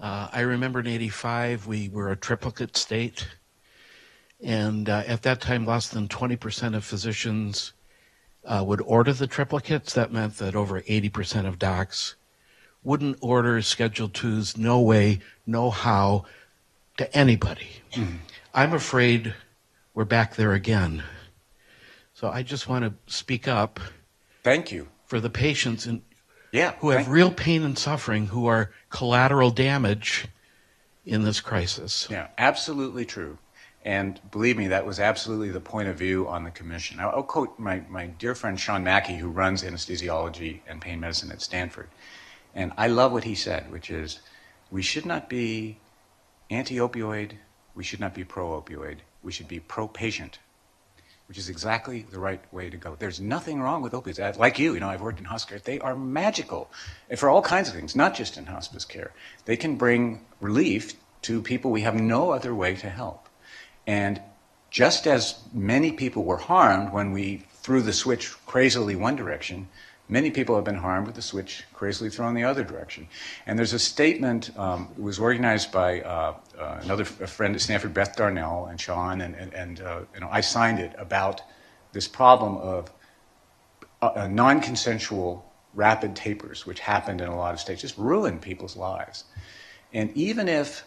I remember in 85, we were a triplicate state, and at that time, less than 20% of physicians would order the triplicates. That meant that over 80% of docs wouldn't order Schedule IIs, no way, no how, to anybody. Mm-hmm. I'm afraid we're back there again. So I just want to speak up. Thank you. For the patients who have real pain and suffering, who are collateral damage in this crisis. Yeah, absolutely true. And believe me, that was absolutely the point of view on the commission. I'll quote my dear friend Sean Mackey, who runs anesthesiology and pain medicine at Stanford. And I love what he said, which is, we should not be anti-opioid, we should not be pro-opioid, we should be pro-patient, which is exactly the right way to go. There's nothing wrong with opioids. Like you, I've worked in hospice care. They are magical for all kinds of things, not just in hospice care. They can bring relief to people we have no other way to help. And just as many people were harmed when we threw the switch crazily one direction, many people have been harmed with the switch crazily thrown the other direction. And there's a statement, it was organized by a friend at Stanford, Beth Darnell, and Sean, and I signed it, about this problem of non-consensual rapid tapers, which happened in a lot of states, just ruined people's lives. And even if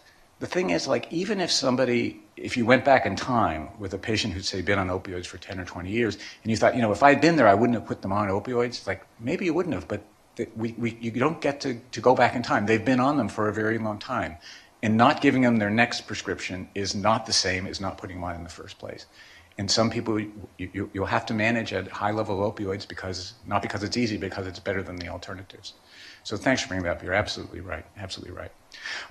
if you went back in time with a patient who'd, say, been on opioids for 10 or 20 years, and you thought, if I had been there, I wouldn't have put them on opioids. It's like, maybe you wouldn't have, but you don't get to go back in time. They've been on them for a very long time. And not giving them their next prescription is not the same as not putting them on in the first place. And some people, you'll have to manage at high level of opioids not because it's easy, because it's better than the alternatives. So thanks for bringing that up. You're absolutely right. Absolutely right.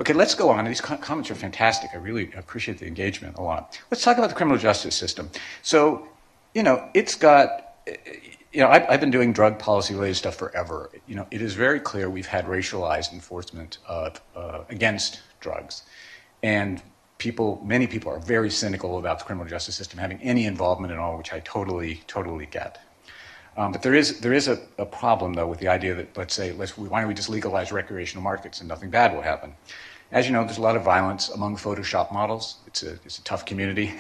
Okay, let's go on. These comments are fantastic. I really appreciate the engagement a lot. Let's talk about the criminal justice system. So, it's got, I've been doing drug policy related stuff forever. It is very clear we've had racialized enforcement against drugs. And many people are very cynical about the criminal justice system having any involvement at all, which I totally get. But there is a problem, though, with the idea that, let's say, why don't we just legalize recreational markets and nothing bad will happen? As you know, there's a lot of violence among Photoshop models. It's a tough community.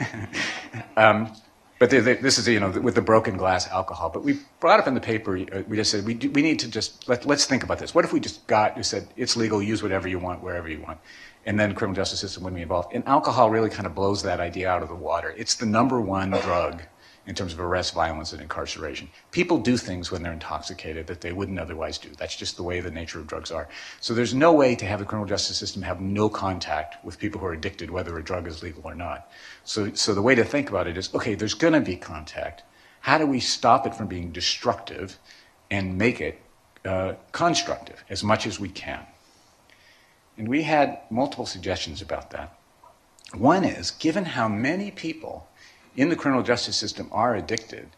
But this is, with the broken glass alcohol. But we brought up in the paper, we just said, we need to just, let's think about this. What if we just said, it's legal, use whatever you want, wherever you want. And then the criminal justice system wouldn't be involved. And alcohol really kind of blows that idea out of the water. It's the number one drug in terms of arrest, violence, and incarceration. People do things when they're intoxicated that they wouldn't otherwise do. That's just the way the nature of drugs are. So there's no way to have the criminal justice system have no contact with people who are addicted, whether a drug is legal or not. So the way to think about it is, okay, there's going to be contact. How do we stop it from being destructive and make it constructive as much as we can? And we had multiple suggestions about that. One is, given how many people in the criminal justice system are addicted,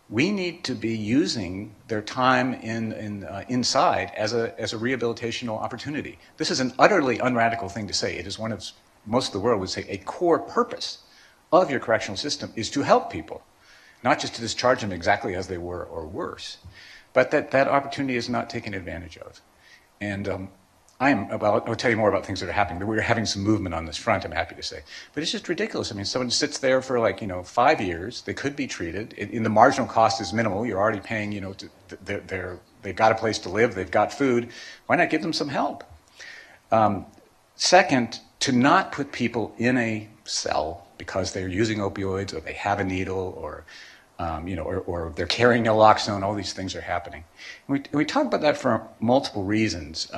we need to be using their time inside as a rehabilitational opportunity. This is an utterly unradical thing to say. It is one of, most of the world would say, a core purpose of your correctional system is to help people, not just to discharge them exactly as they were or worse, but that opportunity is not taken advantage of. And I'll tell you more about things that are happening. We're having some movement on this front, I'm happy to say. But it's just ridiculous. I mean, someone sits there for 5 years. They could be treated. In the marginal cost is minimal. You're already paying, they've got a place to live. They've got food. Why not give them some help? Second, to not put people in a cell because they're using opioids or they have a needle or they're carrying naloxone. All these things are happening. We talk about that for multiple reasons.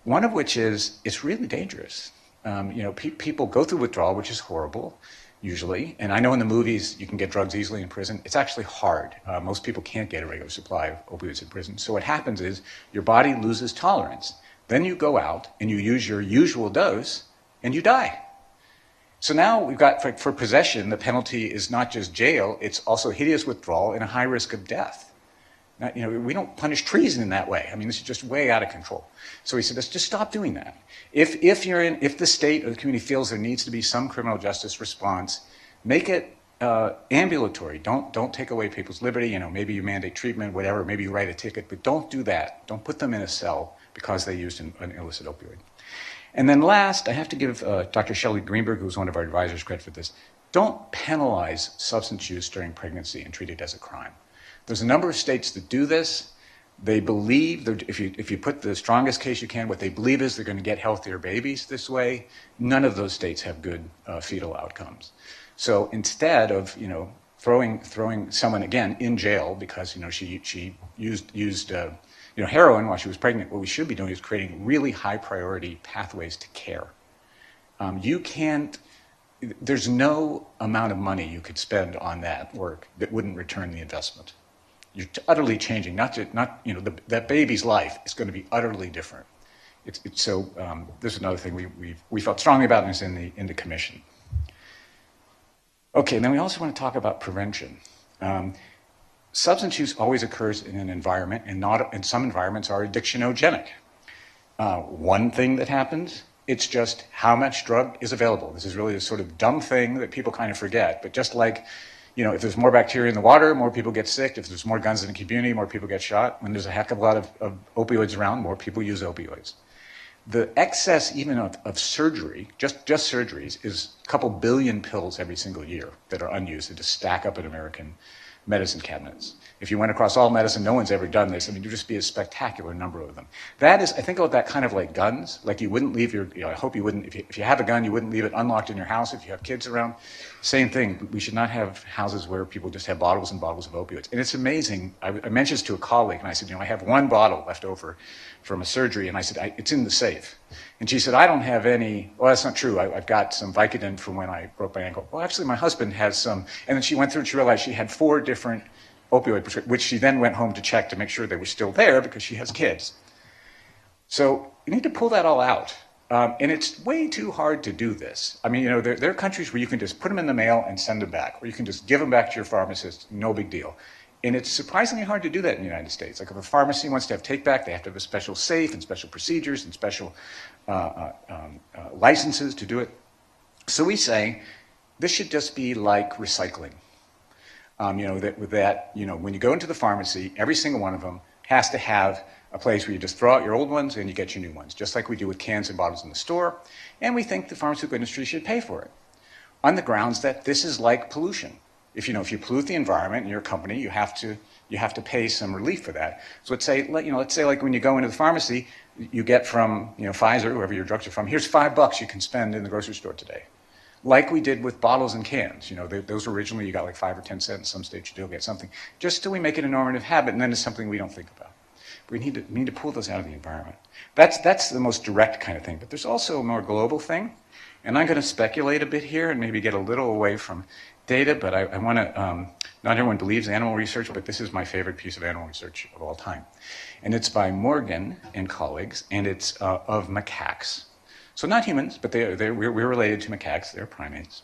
One of which is it's really dangerous. People go through withdrawal, which is horrible, usually. And I know in the movies you can get drugs easily in prison. It's actually hard. Most people can't get a regular supply of opioids in prison. So what happens is your body loses tolerance. Then you go out and you use your usual dose and you die. So now we've got, for possession, the penalty is not just jail, it's also hideous withdrawal and a high risk of death. Now, we don't punish treason in that way. I mean, this is just way out of control. So he said, let's just stop doing that. If the state or the community feels there needs to be some criminal justice response, make it ambulatory. Don't take away people's liberty. Maybe you mandate treatment, whatever. Maybe you write a ticket, but don't do that. Don't put them in a cell because they used an illicit opioid. And then last, I have to give Dr. Shelley Greenberg, who's one of our advisors, credit for this. Don't penalize substance use during pregnancy and treat it as a crime. There's a number of states that do this. They believe that if you put the strongest case you can, what they believe is they're going to get healthier babies this way. None of those states have good fetal outcomes. So instead of throwing someone again in jail because she used heroin while she was pregnant, what we should be doing is creating really high priority pathways to care. There's no amount of money you could spend on that work that wouldn't return the investment. You're utterly changing, that baby's life is going to be utterly different. So this is another thing we felt strongly about, and it's in the commission. Okay, and then we also want to talk about prevention. Substance use always occurs in an environment, and some environments are addictionogenic. One thing that happens, it's just how much drug is available. This is really a sort of dumb thing that people kind of forget, but just like if there's more bacteria in the water, more people get sick. If there's more guns in the community, more people get shot. When there's a heck of a lot of opioids around, more people use opioids. The excess even of surgery, just surgeries, is a couple billion pills every single year that are unused that just stack up in American medicine cabinets. If you went across all medicine, no one's ever done this. I mean, there'd just be a spectacular number of them. That is, I think about that kind of like guns. Like you wouldn't leave I hope you wouldn't, if you have a gun, you wouldn't leave it unlocked in your house if you have kids around. Same thing. We should not have houses where people just have bottles and bottles of opioids. And it's amazing. I mentioned this to a colleague, and I said, I have one bottle left over from a surgery, and I said, it's in the safe. And she said, I don't have any. Well, that's not true. I've got some Vicodin from when I broke my ankle. Well, actually, my husband has some. And then she went through and she realized she had 4 different opioid prescriptions, which she then went home to check to make sure they were still there because she has kids. So you need to pull that all out. And it's way too hard to do this. I mean, there are countries where you can just put them in the mail and send them back, or you can just give them back to your pharmacist, no big deal. And it's surprisingly hard to do that in the United States. Like if a pharmacy wants to have take-back, they have to have a special safe and special procedures and special licenses to do it. So we say this should just be like recycling. When you go into the pharmacy, every single one of them has to have a place where you just throw out your old ones and you get your new ones, just like we do with cans and bottles in the store. And we think the pharmaceutical industry should pay for it on the grounds that this is like pollution. If you pollute the environment in your company, you have to pay some relief for that. So let's say like when you go into the pharmacy, you get from Pfizer, whoever your drugs are from, here's $5 you can spend in the grocery store today. Like we did with bottles and cans. Those originally you got like 5 or 10 cents. In some states you do get something. Just till we make it a normative habit, and then it's something we don't think about. We need to pull those out of the environment. That's the most direct kind of thing. But there's also a more global thing, and I'm going to speculate a bit here and maybe get a little away from data. But I want to. Not everyone believes animal research, but this is my favorite piece of animal research of all time, and it's by Morgan and colleagues, and it's of macaques. So not humans, but we're related to macaques. They're primates.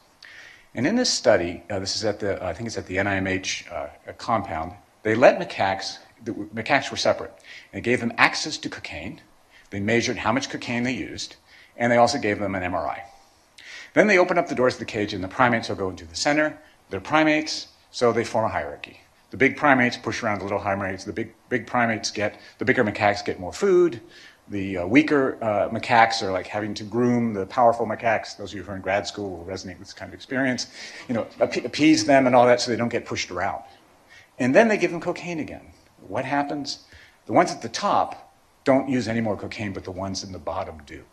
And in this study, this is I think it's at the NIMH compound. They let macaques. The macaques were separate. They gave them access to cocaine. They measured how much cocaine they used, and they also gave them an MRI. Then they open up the doors of the cage, and the primates will go into the center. They're primates, so they form a hierarchy. The big primates push around the little primates. The bigger macaques get more food. The weaker macaques are like having to groom the powerful macaques. Those of you who are in grad school will resonate with this kind of experience. Appease them and all that so they don't get pushed around. And then they give them cocaine again. What happens? The ones at the top don't use any more cocaine, but the ones in the bottom do.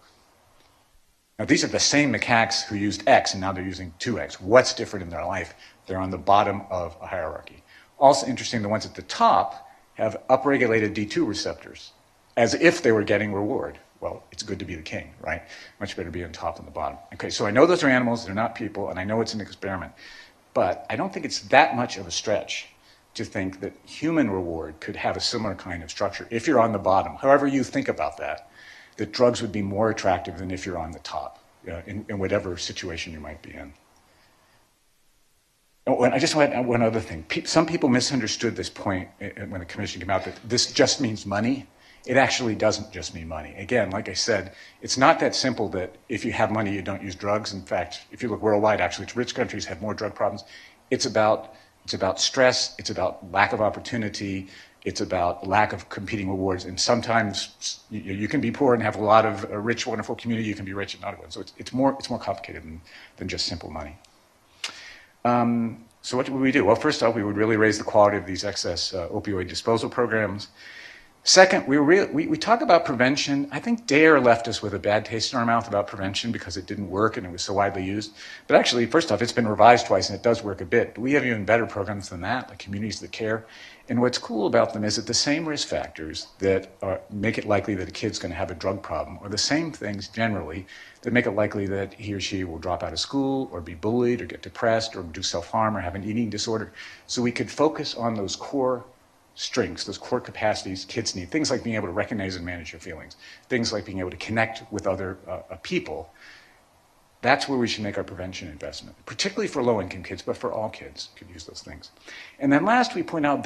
Now, these are the same macaques who used X, and now they're using 2X. What's different in their life? They're on the bottom of a hierarchy. Also interesting, the ones at the top have upregulated D2 receptors, as if they were getting reward. Well, it's good to be the king, right? Much better to be on top than the bottom. Okay, so I know those are animals, they're not people, and I know it's an experiment. But I don't think it's that much of a stretch to think that human reward could have a similar kind of structure if you're on the bottom. However you think about that drugs would be more attractive than if you're on the top, in whatever situation you might be in. Oh, and I just want to add one other thing. Some people misunderstood this point when the commission came out, that this just means money. It actually doesn't just mean money. Again, like I said, it's not that simple that if you have money, you don't use drugs. In fact, if you look worldwide, actually, rich countries have more drug problems. It's about stress, it's about lack of opportunity, it's about lack of competing rewards. And sometimes you can be poor and have a lot of a rich, wonderful community. You can be rich and not one. So it's more complicated than just simple money. So what would we do? Well, first off, we would really raise the quality of these excess opioid disposal programs. Second, we talk about prevention. I think DARE left us with a bad taste in our mouth about prevention because it didn't work and it was so widely used. But actually, first off, it's been revised twice and it does work a bit. But we have even better programs than that, like communities that care. And what's cool about them is that the same risk factors that make it likely that a kid's going to have a drug problem are the same things generally that make it likely that he or she will drop out of school or be bullied or get depressed or do self-harm or have an eating disorder. So we could focus on those core strengths, those core capacities kids need, things like being able to recognize and manage your feelings, things like being able to connect with other people. That's where we should make our prevention investment, particularly for low-income kids, but for all kids could use those things. And then last, we point out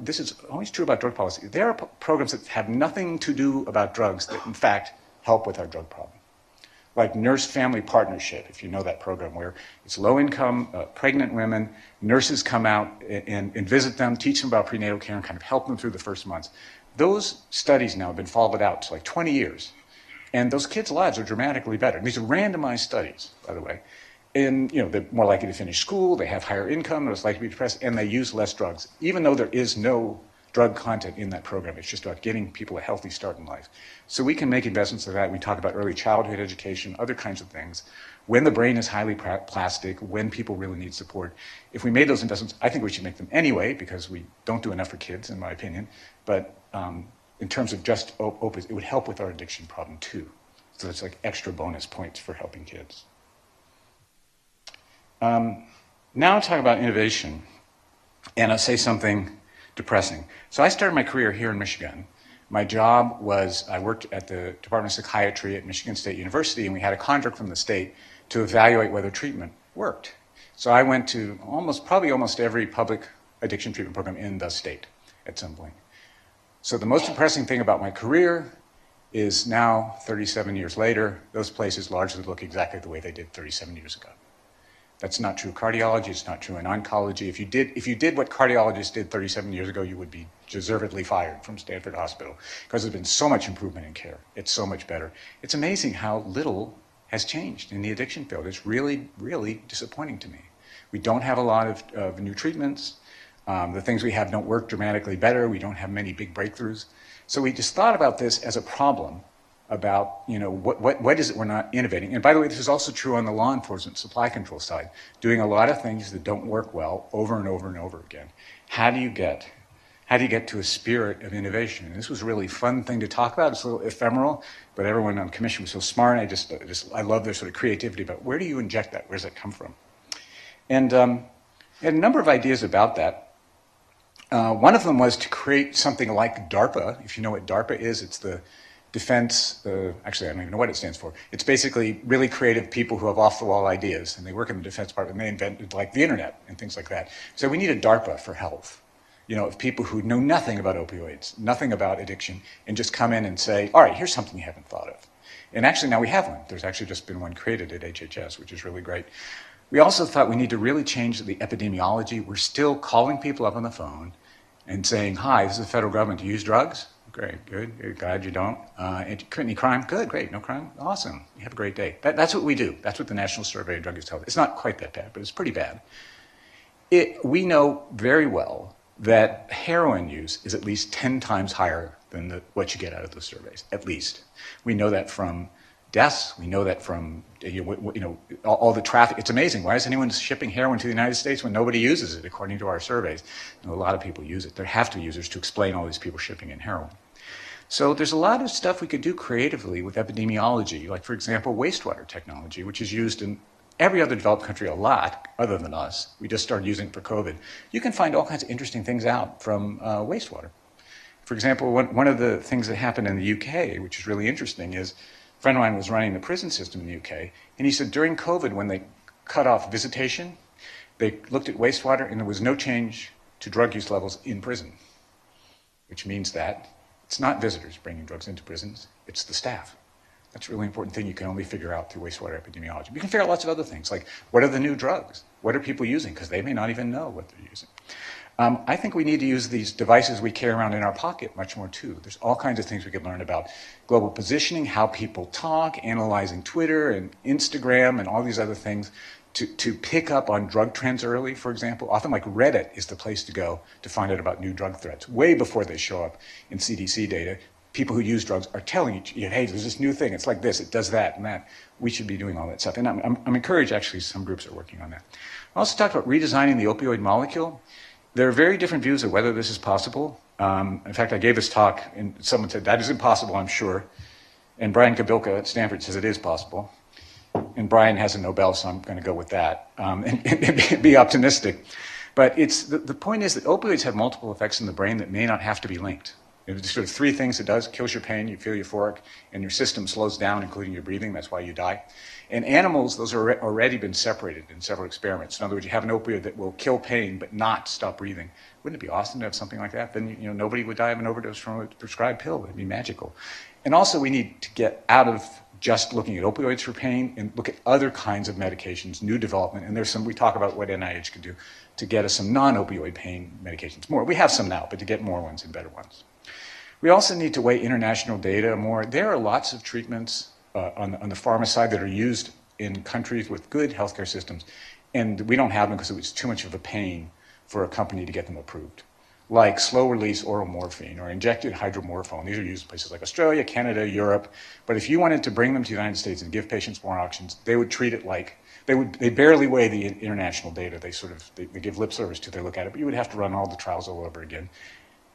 this is always true about drug policy, there are programs that have nothing to do about drugs that in fact help with our drug problem. Like nurse-family partnership, if you know that program, where it's low-income, pregnant women, nurses come out and visit them, teach them about prenatal care, and kind of help them through the first months. Those studies now have been followed out to like 20 years. And those kids' lives are dramatically better. And these are randomized studies, by the way. And they're more likely to finish school, they have higher income, they're less likely to be depressed, and they use less drugs, even though there is no drug content in that program. It's just about getting people a healthy start in life. So we can make investments like that. We talk about early childhood education, other kinds of things. When the brain is highly plastic, when people really need support. If we made those investments, I think we should make them anyway, because we don't do enough for kids, in my opinion. But in terms of just opiates, it would help with our addiction problem too. So it's like extra bonus points for helping kids. Now I'll talk about innovation, and I'll say something depressing. So I started my career here in Michigan. My job was, I worked at the Department of Psychiatry at Michigan State University, and we had a contract from the state to evaluate whether treatment worked. So I went to probably almost every public addiction treatment program in the state at some point. So the most depressing thing about my career is now, 37 years later, those places largely look exactly the way they did 37 years ago. That's not true of cardiology, it's not true in oncology. If you did what cardiologists did 37 years ago, you would be deservedly fired from Stanford Hospital, because there's been so much improvement in care. It's so much better. It's amazing how little has changed in the addiction field. It's really, really disappointing to me. We don't have a lot of new treatments. The things we have don't work dramatically better. We don't have many big breakthroughs. So we just thought about this as a problem about, what is it we're not innovating? And by the way, this is also true on the law enforcement supply control side, doing a lot of things that don't work well over and over and over again. How do you get to a spirit of innovation? And this was a really fun thing to talk about. It's a little ephemeral, but everyone on commission was so smart. I love their sort of creativity about where do you inject that? Where does that come from? And we had a number of ideas about that. One of them was to create something like DARPA. If you know what DARPA is, it's the defense, actually I don't even know what it stands for. It's basically really creative people who have off-the-wall ideas, and they work in the Defense Department, and they invented like the internet and things like that. So we need a DARPA for health, of people who know nothing about opioids, nothing about addiction, and just come in and say, all right, here's something you haven't thought of. And actually now we have one. There's actually just been one created at HHS, which is really great. We also thought we need to really change the epidemiology. We're still calling people up on the phone and saying, hi, this is the federal government. Do you use drugs? Great, good, glad you don't. Any crime? Good, great, no crime? Awesome, you have a great day. That's what we do. That's what the National Survey of Drug Use tells us. It's not quite that bad, but it's pretty bad. We know very well that heroin use is at least 10 times higher than what you get out of those surveys, at least. We know that from deaths. We know that from all the traffic. It's amazing. Why is anyone shipping heroin to the United States when nobody uses it, according to our surveys? A lot of people use it. There have to be users to explain all these people shipping in heroin. So there's a lot of stuff we could do creatively with epidemiology, like, for example, wastewater technology, which is used in every other developed country a lot, other than us. We just started using it for COVID. You can find all kinds of interesting things out from wastewater. For example, one of the things that happened in the UK, which is really interesting, is a friend of mine was running the prison system in the UK, and he said during COVID, when they cut off visitation, they looked at wastewater and there was no change to drug use levels in prison, which means that it's not visitors bringing drugs into prisons, it's the staff. That's a really important thing you can only figure out through wastewater epidemiology. You can figure out lots of other things, like what are the new drugs? What are people using? Because they may not even know what they're using. I think we need to use these devices we carry around in our pocket much more too. There's all kinds of things we could learn about global positioning, how people talk, analyzing Twitter and Instagram and all these other things to pick up on drug trends early, for example. Often like Reddit is the place to go to find out about new drug threats, way before they show up in CDC data. People who use drugs are telling you, hey, there's this new thing, it's like this, it does that and that. We should be doing all that stuff. And I'm encouraged, actually, some groups are working on that. I also talked about redesigning the opioid molecule. There are very different views of whether this is possible. In fact, I gave this talk, and someone said, that is impossible, I'm sure. And Brian Kabilka at Stanford says it is possible. And Brian has a Nobel, so I'm going to go with that and be optimistic. But the point is that opioids have multiple effects in the brain that may not have to be linked. There's sort of three things it does: kills your pain, you feel euphoric, and your system slows down, including your breathing. That's why you die. In animals, those are already been separated in several experiments. In other words, you have an opioid that will kill pain but not stop breathing. Wouldn't it be awesome to have something like that? Then nobody would die of an overdose from a prescribed pill. It'd be magical. And also, we need to get out of just looking at opioids for pain and look at other kinds of medications, new development. And there's some, we talk about what NIH could do to get us some non-opioid pain medications. More, we have some now, but to get more ones and better ones. We also need to weigh international data more. There are lots of treatments on the pharma side that are used in countries with good healthcare systems, and we don't have them because it was too much of a pain for a company to get them approved. Like slow-release oral morphine or injected hydromorphone. These are used in places like Australia, Canada, Europe. But if you wanted to bring them to the United States and give patients more options, they would treat it like, they barely weigh the international data. They give lip service to it, they look at it, but you would have to run all the trials all over again.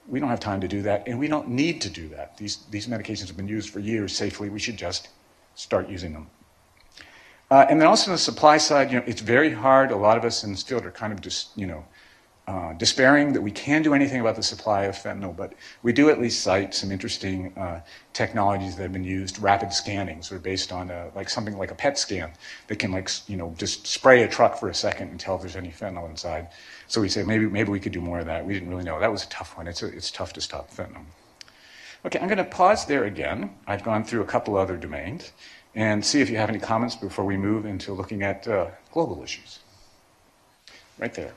We don't have time to do that, and we don't need to do that. These medications have been used for years safely. We should just start using them. And then also on the supply side, it's very hard. A lot of us in this field are kind of just, despairing that we can do anything about the supply of fentanyl, but we do at least cite some interesting technologies that have been used. Rapid scanning, sort of based on something like a PET scan that can just spray a truck for a second and tell if there's any fentanyl inside. So we say maybe we could do more of that. We didn't really know. That was a tough one. It's tough to stop fentanyl. Okay, I'm going to pause there again. I've gone through a couple other domains and see if you have any comments before we move into looking at global issues. Right there.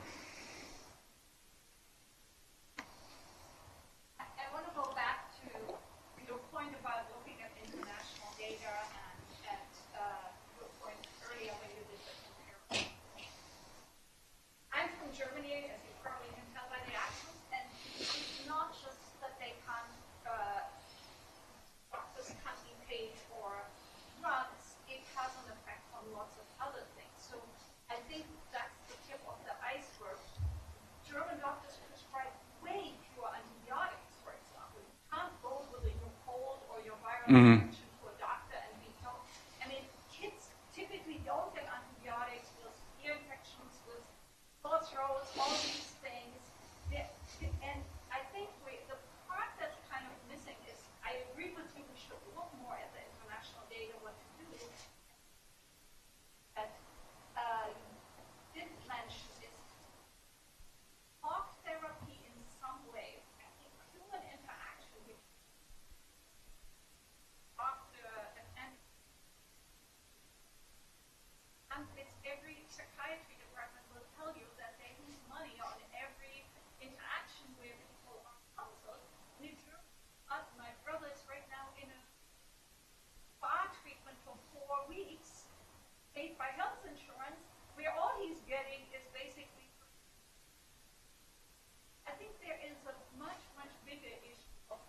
attention to a doctor and be told. I mean, kids typically don't get antibiotics with ear infections, with sore throats, all these things. And I think the part that's kind of missing is, I agree with you, we should look more at the international data, what to do. That you didn't mention is talk therapy in some way. I think human interaction with doctor and it's every psychiatry department will tell you that they lose money on every interaction where people are counseled. New Jersey, my brother is right now in a spa treatment for 4 weeks, paid by health insurance, where all he's getting is basically. I think there is a much, much bigger issue of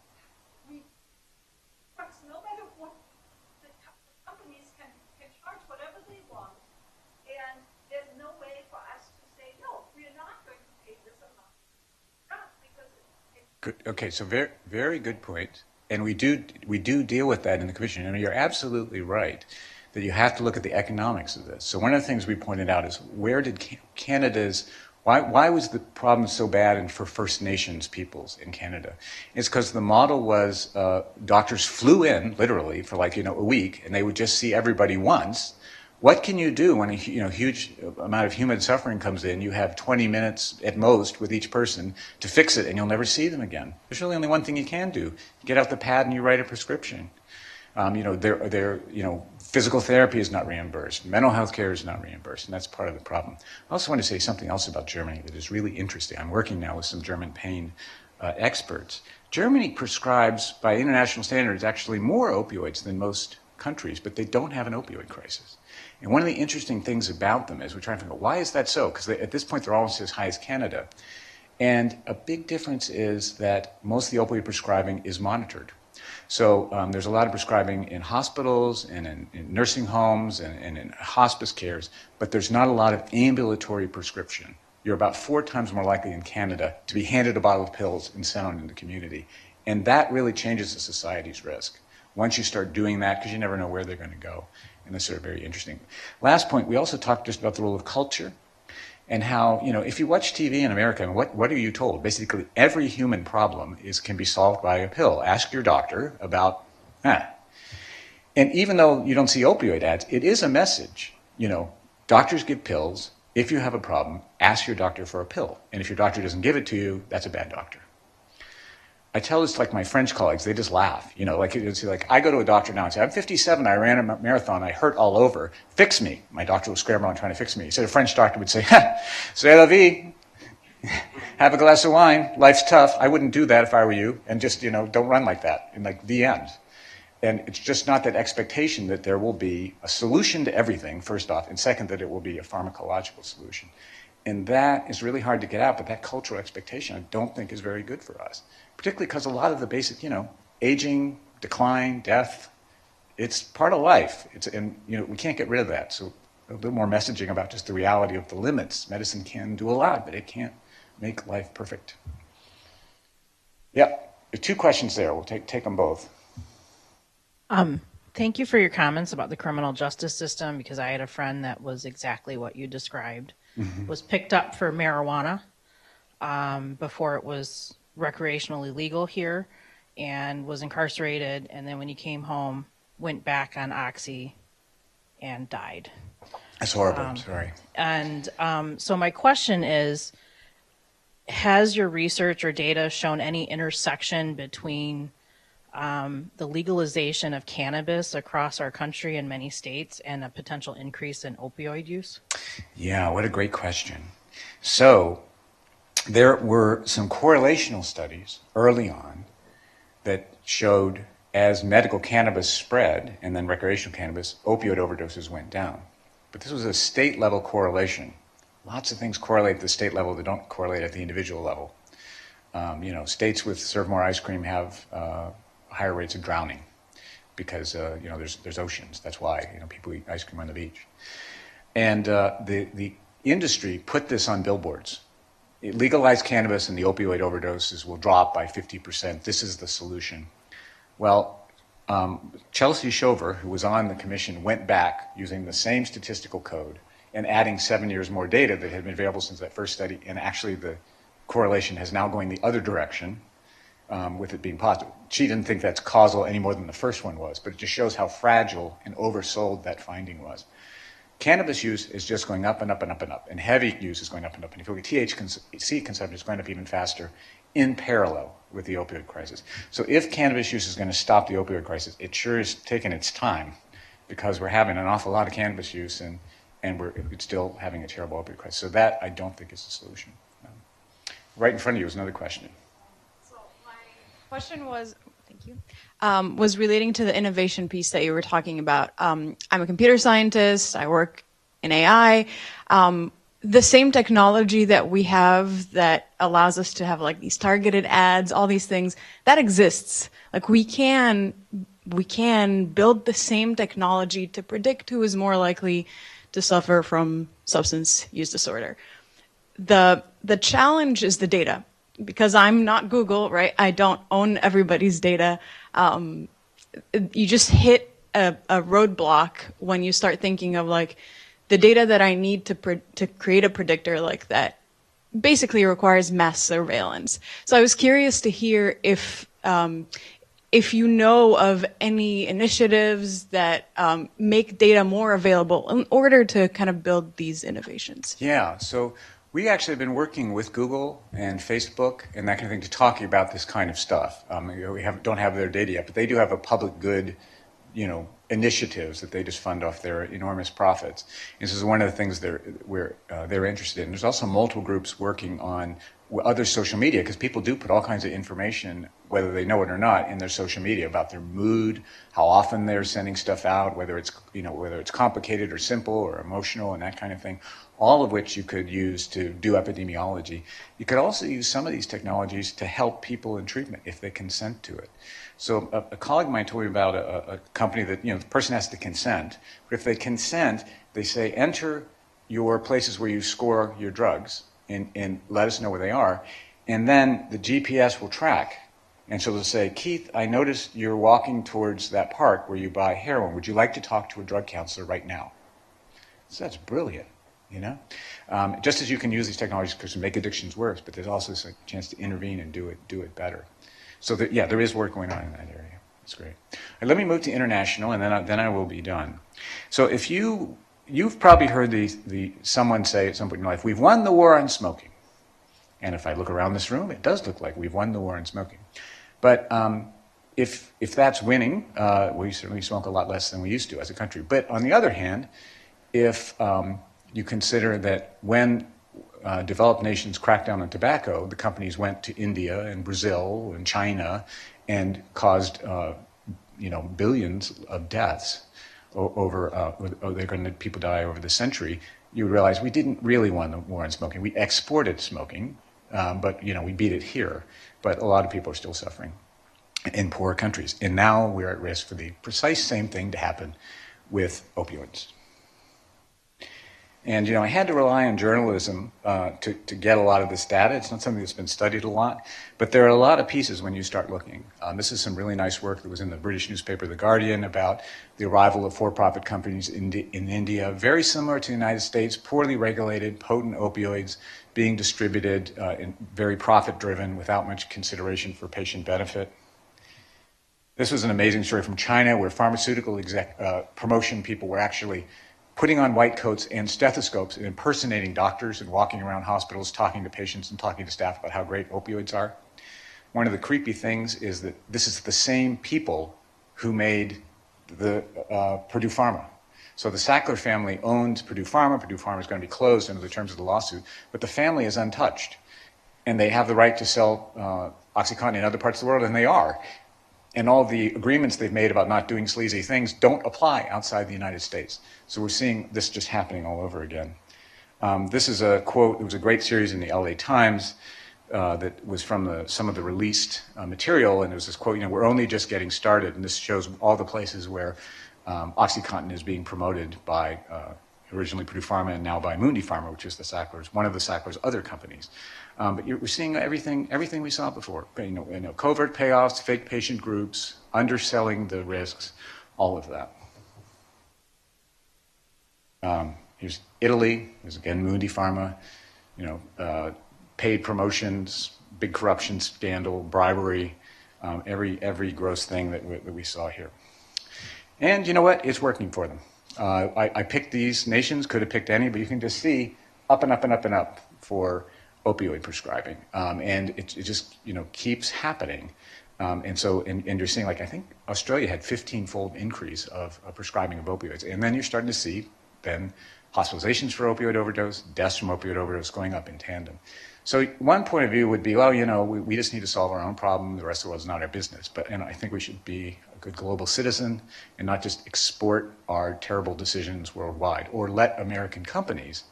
no matter what the companies can charge whatever they want, and there's no way for us to say, no, we're not going to pay this amount. Not because Good. Okay, so very, very good point. And we do deal with that in the commission. And you're absolutely right that you have to look at the economics of this. So one of the things we pointed out is where did why was the problem so bad for First Nations peoples in Canada? It's because the model was doctors flew in literally for a week, and they would just see everybody once. What can you do when a huge amount of human suffering comes in? You have 20 minutes at most with each person to fix it, and you'll never see them again. There's really only one thing you can do: you get out the pad and you write a prescription. Physical therapy is not reimbursed. Mental health care is not reimbursed, and that's part of the problem. I also want to say something else about Germany that is really interesting. I'm working now with some German pain experts. Germany prescribes, by international standards, actually more opioids than most countries, but they don't have an opioid crisis. And one of the interesting things about them is we're trying to figure out, why is that so? Because at this point, they're almost as high as Canada. And a big difference is that most of the opioid prescribing is monitored. So there's a lot of prescribing in hospitals and in nursing homes and in hospice cares, but there's not a lot of ambulatory prescription. You're about 4 times more likely in Canada to be handed a bottle of pills and sent on in the community. And that really changes the society's risk once you start doing that, because you never know where they're going to go. And that's sort of very interesting. Last point, we also talked just about the role of culture. And how, if you watch TV in America, what are you told? Basically, every human problem can be solved by a pill. Ask your doctor about that. And even though you don't see opioid ads, it is a message. Doctors give pills. If you have a problem, ask your doctor for a pill. And if your doctor doesn't give it to you, that's a bad doctor. I tell this to my French colleagues, they just laugh. I go to a doctor now and say, I'm 57, I ran a marathon, I hurt all over, fix me. My doctor will scramble around trying to fix me. So a French doctor would say, c'est la vie, have a glass of wine, life's tough. I wouldn't do that if I were you, and just, don't run like that, and the end. And it's just not that expectation that there will be a solution to everything, first off, and second, that it will be a pharmacological solution. And that is really hard to get out, but that cultural expectation I don't think is very good for us. Particularly because a lot of the basic, aging, decline, death, it's part of life. We can't get rid of that. So a little more messaging about just the reality of the limits. Medicine can do a lot, but it can't make life perfect. Yep, there's 2 questions there. We'll take them both. Thank you for your comments about the criminal justice system, because I had a friend that was exactly what you described. Mm-hmm. Was picked up for marijuana before it was recreationally legal here, and was incarcerated, and then when he came home, went back on Oxy and died. That's horrible. I'm sorry. And so my question is, has your research or data shown any intersection between the legalization of cannabis across our country in many states and a potential increase in opioid use? Yeah, what a great question. So there were some correlational studies early on that showed as medical cannabis spread and then recreational cannabis, opioid overdoses went down. But this was a state level correlation. Lots of things correlate at the state level that don't correlate at the individual level. States with serve more ice cream have higher rates of drowning because there's oceans. That's why people eat ice cream on the beach. And the industry put this on billboards. Legalize cannabis and the opioid overdoses will drop by 50%. This is the solution. Well, Chelsea Shover, who was on the commission, went back using the same statistical code and adding 7 years more data that had been available since that first study, and actually the correlation has now going the other direction with it being positive. She didn't think that's causal any more than the first one was, but it just shows how fragile and oversold that finding was. Cannabis use is just going up and up and up and up, and heavy use is going up and up. And if you look at THC consumption, it's going up even faster in parallel with the opioid crisis. So if cannabis use is going to stop the opioid crisis, it sure is taking its time, because we're having an awful lot of cannabis use and we're still having a terrible opioid crisis. So that, I don't think, is the solution. Right in front of you is another question. So my question was, thank you, was relating to the innovation piece that you were talking about. I'm a computer scientist. I work in AI. The same technology that we have that allows us to have like these targeted ads, all these things, that exists. Like we can build the same technology to predict who is more likely to suffer from substance use disorder. The challenge is the data, because I'm not Google, right? I don't own everybody's data. You just hit a roadblock when you start thinking of like the data that I need to create a predictor like that basically requires mass surveillance. So I was curious to hear if you know of any initiatives that make data more available in order to kind of build these innovations. Yeah, so we actually have been working with Google and Facebook and that kind of thing to talk about this kind of stuff. We don't have their data yet, but they do have a public good, initiatives that they just fund off their enormous profits. And this is one of the things they're interested in. There's also multiple groups working on other social media, because people do put all kinds of information, whether they know it or not, in their social media about their mood, how often they're sending stuff out, whether it's complicated or simple or emotional and that kind of thing, all of which you could use to do epidemiology. You could also use some of these technologies to help people in treatment if they consent to it. So a colleague of mine told me about a company that, the person has to consent, but if they consent, they say, enter your places where you score your drugs, and let us know where they are, and then the GPS will track. And so they'll say, Keith, I noticed you're walking towards that park where you buy heroin. Would you like to talk to a drug counselor right now? So that's brilliant, just as you can use these technologies to make addictions worse, but there's also a chance to intervene and do it better. So there is work going on in that area. That's great. And let me move to international, and then I will be done. So if you've probably heard someone say at some point in life, we've won the war on smoking. And if I look around this room, it does look like we've won the war on smoking. But if that's winning, we certainly smoke a lot less than we used to as a country. But on the other hand, if you consider that when developed nations cracked down on tobacco, the companies went to India and Brazil and China and caused billions of deaths they're going to let people die over the century, you would realize we didn't really win the war on smoking. We exported smoking, but we beat it here. But a lot of people are still suffering in poor countries. And now we're at risk for the precise same thing to happen with opioids. And I had to rely on journalism to get a lot of this data. It's not something that's been studied a lot, but there are a lot of pieces when you start looking. This is some really nice work that was in the British newspaper The Guardian about the arrival of for-profit companies in India, very similar to the United States, poorly regulated, potent opioids being distributed, and very profit-driven without much consideration for patient benefit. This was an amazing story from China where pharmaceutical promotion people were actually putting on white coats and stethoscopes and impersonating doctors and walking around hospitals talking to patients and talking to staff about how great opioids are. One of the creepy things is that this is the same people who made the Purdue Pharma. So the Sackler family owns Purdue Pharma. Purdue Pharma is going to be closed under the terms of the lawsuit, but the family is untouched. And they have the right to sell OxyContin in other parts of the world, and they are. And all the agreements they've made about not doing sleazy things don't apply outside the United States. So we're seeing this just happening all over again. This is a quote. It was a great series in the LA Times that was from some of the released material. And it was this quote, we're only just getting started. And this shows all the places where OxyContin is being promoted by originally Purdue Pharma and now by Mundi Pharma, which is one of the Sacklers' other companies. But we're seeing everything we saw before. Covert payoffs, fake patient groups, underselling the risks, all of that. Here's Italy. There's again Mundi Pharma. Paid promotions, big corruption scandal, bribery, every gross thing that we saw here. And you know what? It's working for them. I picked these nations, could have picked any, but you can just see up and up and up and up for opioid prescribing. And it just keeps happening. And you're seeing, like, I think Australia had 15-fold increase of prescribing of opioids. And then you're starting to see then hospitalizations for opioid overdose, deaths from opioid overdose going up in tandem. So one point of view would be, well, we just need to solve our own problem. The rest of the world is not our business. But I think we should be a good global citizen and not just export our terrible decisions worldwide or let American companies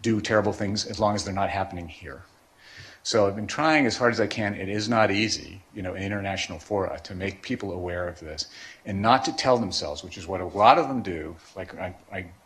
do terrible things as long as they're not happening here. So I've been trying as hard as I can. It is not easy, in international fora, to make people aware of this and not to tell themselves, which is what a lot of them do. Like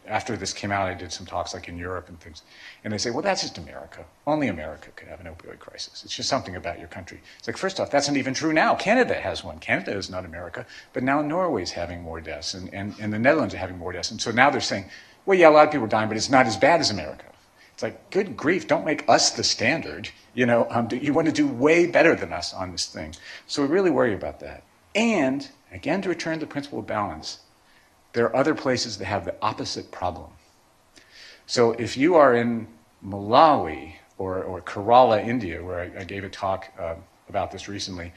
after this came out, I did some talks like in Europe and things, and they say, well, that's just America. Only America could have an opioid crisis. It's just something about your country. It's like, first off, that's not even true now. Canada has one. Canada is not America, but now Norway's having more deaths, and the Netherlands are having more deaths. And so now they're saying, well, yeah, a lot of people are dying, but it's not as bad as America. It's like, good grief, don't make us the standard. You want to do way better than us on this thing. So we really worry about that. And, again, to return to the principle of balance, there are other places that have the opposite problem. So if you are in Malawi or Kerala, India, where I gave a talk about this recently,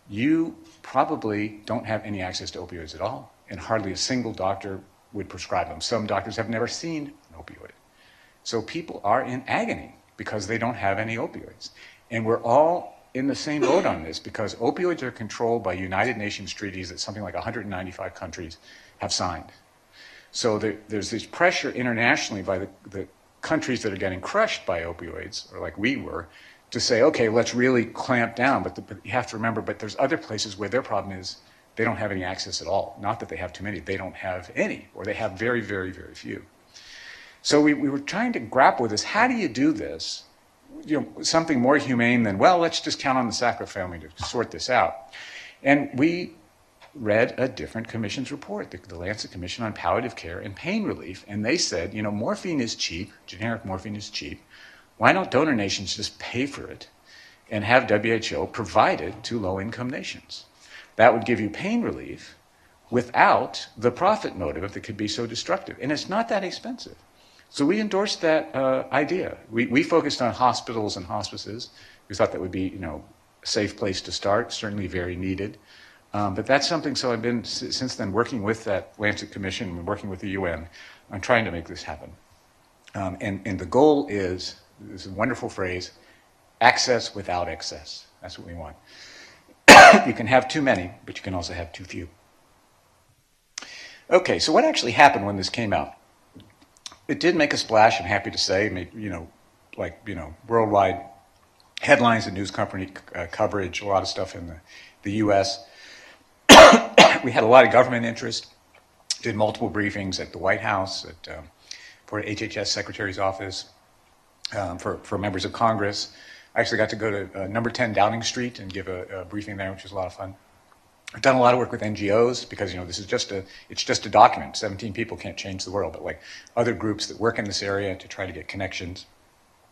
you probably don't have any access to opioids at all, and hardly a single doctor would prescribe them. Some doctors have never seen an opioid. So people are in agony because they don't have any opioids. And we're all in the same boat on this because opioids are controlled by United Nations treaties that something like 195 countries have signed. So there's this pressure internationally by the countries that are getting crushed by opioids, or like we were, to say, okay, let's really clamp down. But you have to remember, but there's other places where their problem is they don't have any access at all. Not that they have too many, they don't have any, or they have very, very, very few. So we were trying to grapple with this. How do you do this? Something more humane than, well, let's just count on the Sackler family to sort this out. And we read a different commission's report, the Lancet Commission on Palliative Care and Pain Relief, and they said, morphine is cheap, generic morphine is cheap. Why don't donor nations just pay for it and have WHO provide it to low-income nations? That would give you pain relief without the profit motive that could be so destructive. And it's not that expensive. So we endorsed that idea. We focused on hospitals and hospices. We thought that would be, a safe place to start, certainly very needed. But that's something, so I've been, since then, working with that Lancet Commission and working with the UN on trying to make this happen. And the goal is, this is a wonderful phrase, access without excess. That's what we want. You can have too many, but you can also have too few. Okay, so what actually happened when this came out? It did make a splash, I'm happy to say, worldwide headlines and news company coverage, a lot of stuff in the U.S. We had a lot of government interest, did multiple briefings at the White House, for HHS Secretary's office, for members of Congress. I actually got to go to number 10 Downing Street and give a briefing there, which was a lot of fun. I've done a lot of work with NGOs because, this is it's just a document. 17 people can't change the world, but other groups that work in this area to try to get connections,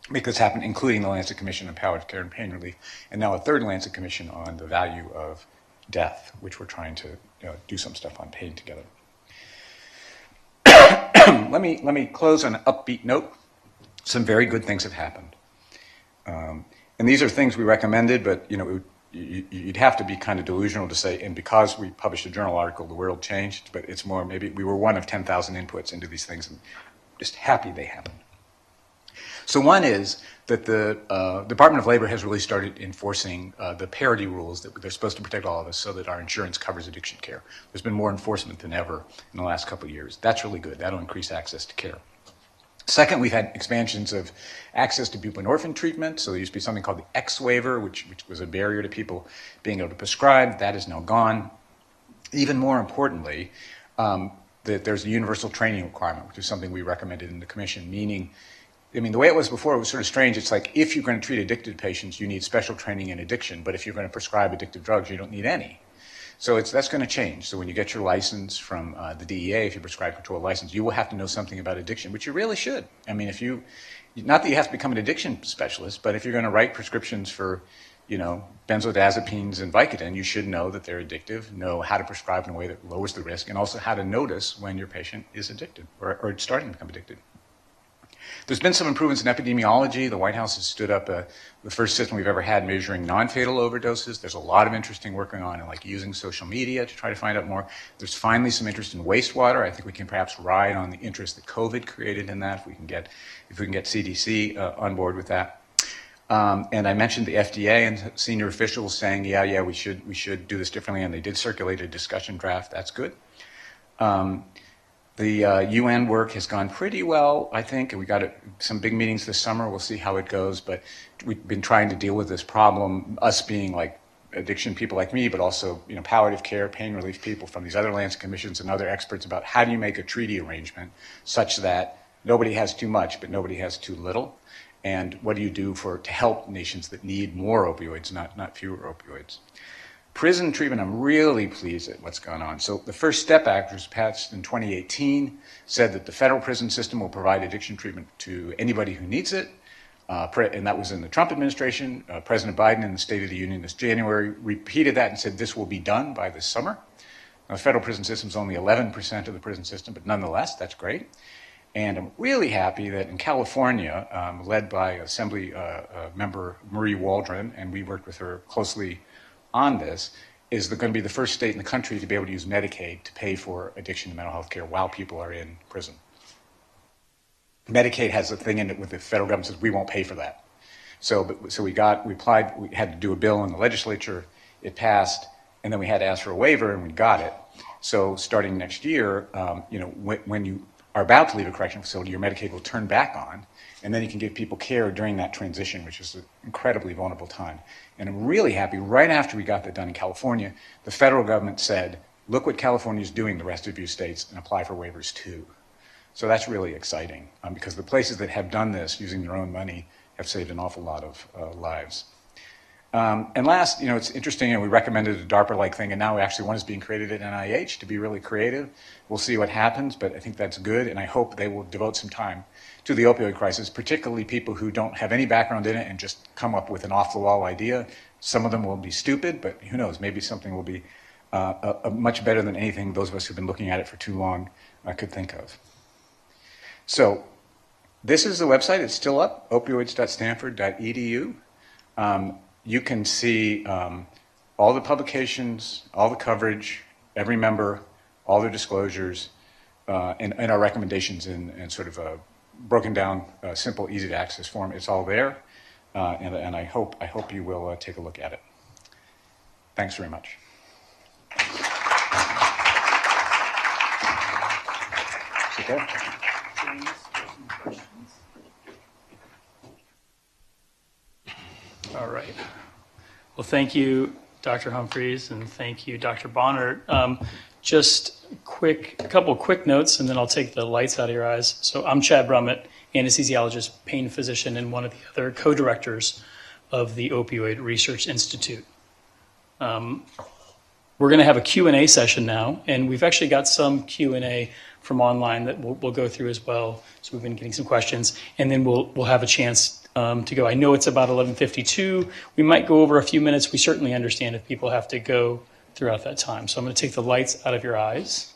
make this happen, including the Lancet Commission on Palliative Care and Pain Relief, and now a third Lancet Commission on the value of death, which we're trying to do some stuff on pain together. Let me close on an upbeat note. Some very good things have happened. And these are things we recommended, but you'd have to be kind of delusional to say, and because we published a journal article, the world changed, but it's more maybe we were one of 10,000 inputs into these things, and just happy they happened. So one is that the Department of Labor has really started enforcing the parity rules that they're supposed to protect all of us so that our insurance covers addiction care. There's been more enforcement than ever in the last couple of years. That's really good. That'll increase access to care. Second, we've had expansions of access to buprenorphine treatment. So there used to be something called the X waiver, which was a barrier to people being able to prescribe. That is now gone. Even more importantly, that there's a universal training requirement, which is something we recommended in the commission, meaning, I mean, the way it was before, it was sort of strange. It's like, if you're going to treat addicted patients, you need special training in addiction, but if you're going to prescribe addictive drugs, you don't need any. So that's going to change. So when you get your license from the DEA, if you prescribe controlled license, you will have to know something about addiction, which you really should. I mean, not that you have to become an addiction specialist, but if you're going to write prescriptions for, benzodiazepines and Vicodin, you should know that they're addictive, know how to prescribe in a way that lowers the risk, and also how to notice when your patient is addicted or starting to become addicted. There's been some improvements in epidemiology. The White House has stood up the first system we've ever had measuring non-fatal overdoses. There's a lot of interesting work going on in using social media to try to find out more. There's finally some interest in wastewater. I think we can perhaps ride on the interest that COVID created in that if we can get CDC on board with that. And I mentioned the FDA and senior officials saying, yeah, we should do this differently, and they did circulate a discussion draft. That's good. The UN work has gone pretty well, I think, and we got some big meetings this summer. We'll see how it goes, but we've been trying to deal with this problem, us being addiction people like me, but also palliative care, pain relief people from these other Lancet commissions and other experts about how do you make a treaty arrangement such that nobody has too much, but nobody has too little, and what do you do to help nations that need more opioids, not fewer opioids. Prison treatment, I'm really pleased at what's gone on. So the First Step Act was passed in 2018, said that the federal prison system will provide addiction treatment to anybody who needs it, and that was in the Trump administration. President Biden in the State of the Union this January repeated that and said this will be done by this summer. Now, the federal prison system is only 11% of the prison system, but nonetheless, that's great. And I'm really happy that in California, led by Assembly member Marie Waldron, and we worked with her closely on this, is going to be the first state in the country to be able to use Medicaid to pay for addiction and mental health care while people are in prison. Medicaid has a thing in it with the federal government says we won't pay for that. So we applied, we had to do a bill in the legislature, it passed, and then we had to ask for a waiver, and we got it. So starting next year, when you are about to leave a correctional facility, your Medicaid will turn back on, and then you can give people care during that transition, which is an incredibly vulnerable time. And I'm really happy, right after we got that done in California, the federal government said, look what California is doing, the rest of you states, and apply for waivers too. So that's really exciting, because the places that have done this using their own money have saved an awful lot of lives. And last, it's interesting, we recommended a DARPA-like thing, and now actually one is being created at NIH to be really creative. We'll see what happens, but I think that's good, and I hope they will devote some time to the opioid crisis, particularly people who don't have any background in it and just come up with an off-the-wall idea. Some of them will be stupid, but who knows, maybe something will be much better than anything those of us who've been looking at it for too long could think of. So this is the website. It's still up, opioids.stanford.edu. You can see all the publications, all the coverage, every member, all their disclosures, and our recommendations in sort of a broken down, simple, easy to access form. It's all there, and I hope you will take a look at it. Thanks very much. Okay. All right. Well, thank you, Dr. Humphreys, and thank you, Dr. Bonnert. Just a couple quick notes, and then I'll take the lights out of your eyes. So I'm Chad Brummett, anesthesiologist, pain physician, and one of the other co-directors of the Opioid Research Institute. We're going to have a Q&A session now, and we've actually got some Q&A from online that we'll go through as well. So we've been getting some questions, and then we'll have a chance to go. I know it's about 11:52. We might go over a few minutes. We certainly understand if people have to go throughout that time. So I'm going to take the lights out of your eyes.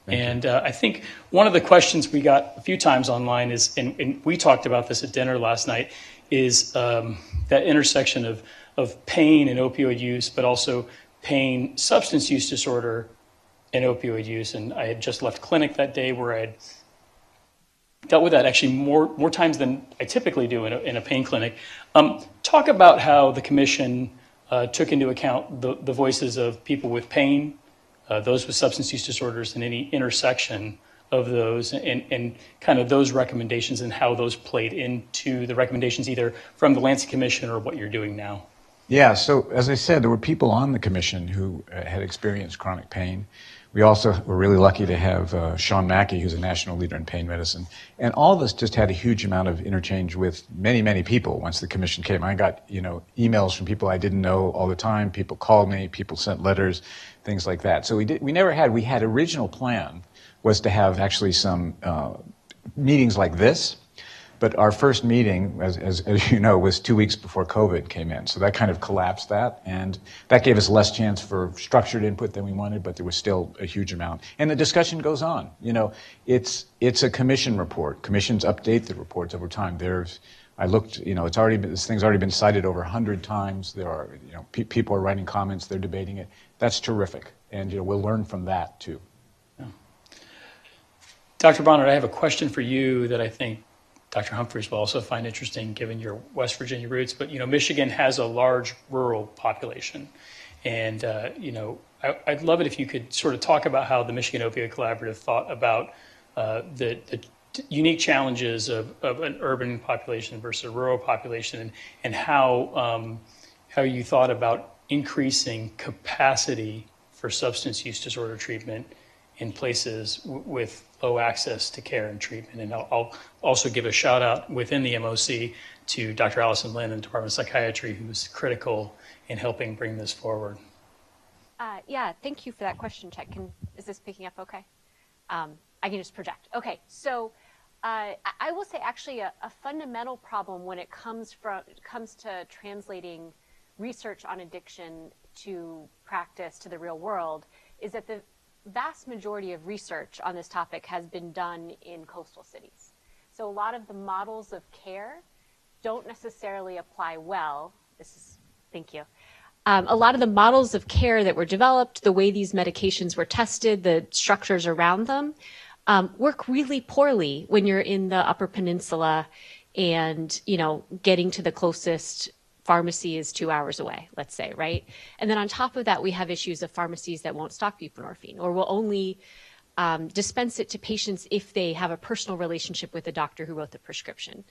And I think one of the questions we got a few times online is, and we talked about this at dinner last night, is that intersection of pain and opioid use, but also pain, substance use disorder, and opioid use. And I had just left clinic that day where I had dealt with that actually more times than I typically do in a pain clinic. Talk about how the commission took into account the voices of people with pain, those with substance use disorders, and any intersection of those, and kind of those recommendations and how those played into the recommendations either from the Lancet Commission or what you're doing now. Yeah, so as I said, there were people on the commission who had experienced chronic pain. We also were really lucky to have Sean Mackey, who's a national leader in pain medicine. And all of us just had a huge amount of interchange with many, many people once the commission came. I got, emails from people I didn't know all the time. People called me, people sent letters, things like that. So we had original plan was to have actually some meetings like this. But our first meeting, as you know, was 2 weeks before COVID came in. So that kind of collapsed that. And that gave us less chance for structured input than we wanted, but there was still a huge amount. And the discussion goes on. It's a commission report. Commissions update the reports over time. I looked, this thing's already been cited over 100 times. There are, people are writing comments, they're debating it. That's terrific. And, we'll learn from that too. Yeah. Dr. Bonner, I have a question for you that I think Dr. Humphreys will also find interesting given your West Virginia roots, but Michigan has a large rural population. And I'd love it if you could sort of talk about how the Michigan Opioid Collaborative thought about the unique challenges of an urban population versus a rural population, and how you thought about increasing capacity for substance use disorder treatment in places with low access to care and treatment. And I'll also give a shout out within the MOC to Dr. Allison Lynn in the Department of Psychiatry, who was critical in helping bring this forward. Yeah, thank you for that question, Chet. Is this picking up okay? I can just project. Okay, so I will say actually a fundamental problem when it comes to translating research on addiction to practice, to the real world, is that the vast majority of research on this topic has been done in coastal cities. So a lot of the models of care don't necessarily apply well. Thank you. A lot of the models of care that were developed, the way these medications were tested, the structures around them, work really poorly when you're in the Upper Peninsula and, getting to the closest pharmacy is 2 hours away, let's say, right? And then on top of that, we have issues of pharmacies that won't stock buprenorphine or will only dispense it to patients if they have a personal relationship with the doctor who wrote the prescription.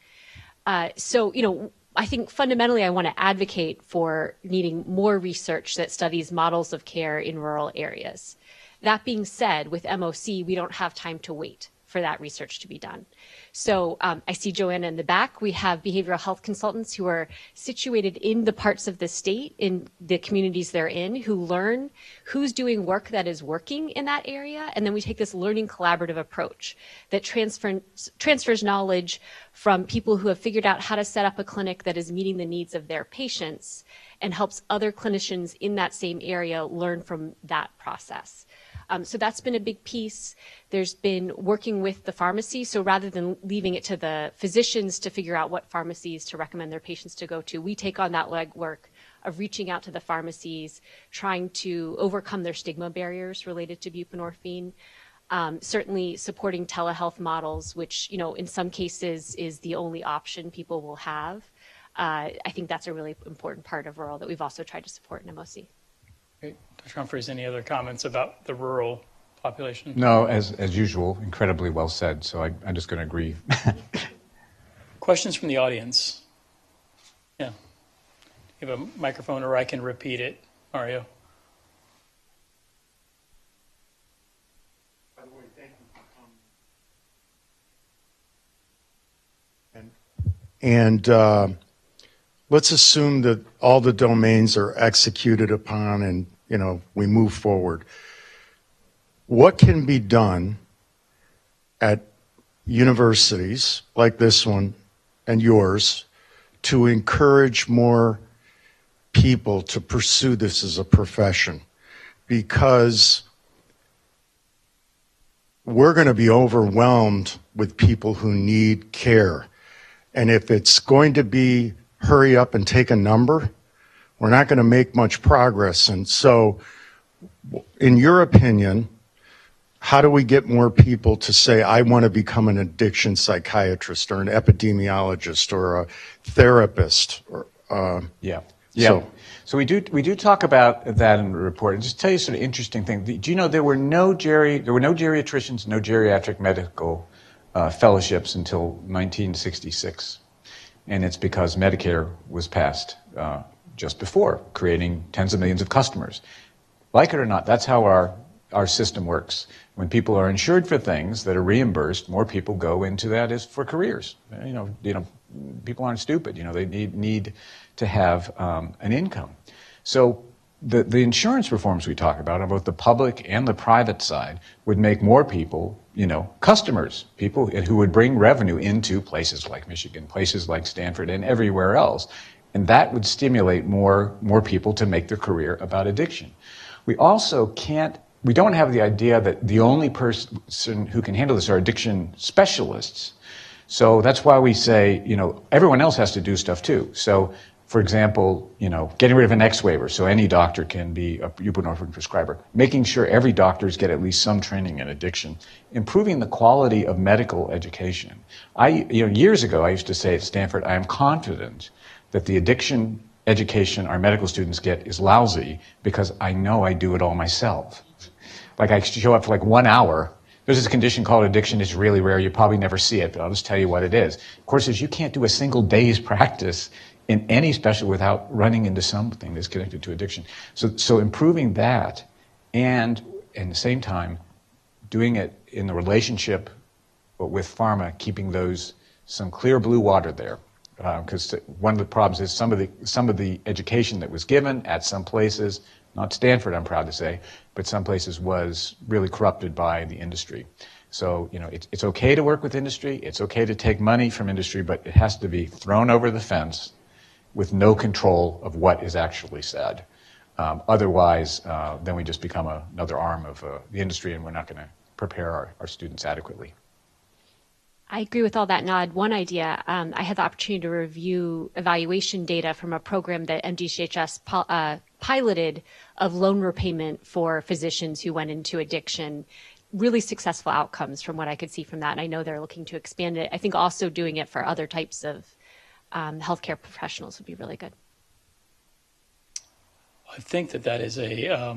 So, I think fundamentally I want to advocate for needing more research that studies models of care in rural areas. That being said, with MOC, we don't have time to wait for that research to be done. So I see Joanna in the back. We have behavioral health consultants who are situated in the parts of the state, in the communities they're in, who learn who's doing work that is working in that area. And then we take this learning collaborative approach that transfers knowledge from people who have figured out how to set up a clinic that is meeting the needs of their patients and helps other clinicians in that same area learn from that process. So that's been a big piece. There's been working with the pharmacy. So rather than leaving it to the physicians to figure out what pharmacies to recommend their patients to go to, we take on that legwork of reaching out to the pharmacies, trying to overcome their stigma barriers related to buprenorphine. Certainly supporting telehealth models, which, in some cases is the only option people will have. I think that's a really important part of rural that we've also tried to support in MOC. Great. Dr. Humphreys, any other comments about the rural population? No, as usual, incredibly well said. So I'm just going to agree. Questions from the audience? Yeah. You have a microphone, or I can repeat it, Mario. By the way, thank you for coming. And let's assume that all the domains are executed upon and, we move forward. What can be done at universities like this one and yours to encourage more people to pursue this as a profession? Because we're going to be overwhelmed with people who need care. And if it's going to be hurry up and take a number, we're not going to make much progress. And so, in your opinion, how do we get more people to say, I want to become an addiction psychiatrist or an epidemiologist or a therapist? Yeah. So we do talk about that in the report. And just tell you sort of interesting thing. Do you know there were no geriatricians, no geriatric medical fellowships until 1966. And it's because Medicare was passed just before, creating tens of millions of customers. Like it or not, that's how our our system works. When people are insured for things that are reimbursed, more people go into that as for careers. People aren't stupid. They need to have an income. So the insurance reforms we talk about on both the public and the private side would make more people, customers, people who would bring revenue into places like Michigan, places like Stanford, and everywhere else. And that would stimulate more people to make their career about addiction. We don't have the idea that the only person who can handle this are addiction specialists. So that's why we say, everyone else has to do stuff too. So, for example, getting rid of an X waiver so any doctor can be a buprenorphine prescriber, making sure every doctors get at least some training in addiction, improving the quality of medical education. Years ago, I used to say at Stanford, I am confident that the addiction education our medical students get is lousy because I know I do it all myself. Like I show up for like 1 hour. There's this condition called addiction. It's really rare. You probably never see it, but I'll just tell you what it is. Of course, you can't do a single day's practice in any special without running into something that's connected to addiction. So improving that and at the same time doing it in the relationship with pharma, keeping some clear blue water there. Because one of the problems is some of the education that was given at some places, not Stanford, I'm proud to say, but some places was really corrupted by the industry. So, it's okay to work with industry, it's okay to take money from industry, but it has to be thrown over the fence with no control of what is actually said. Otherwise, then we just become another arm of the industry, and we're not going to prepare our students adequately. I agree with all that, Nod. One idea, I had the opportunity to review evaluation data from a program that MDCHS piloted of loan repayment for physicians who went into addiction. Really successful outcomes from what I could see from that. And I know they're looking to expand it. I think also doing it for other types of healthcare professionals would be really good. I think that is a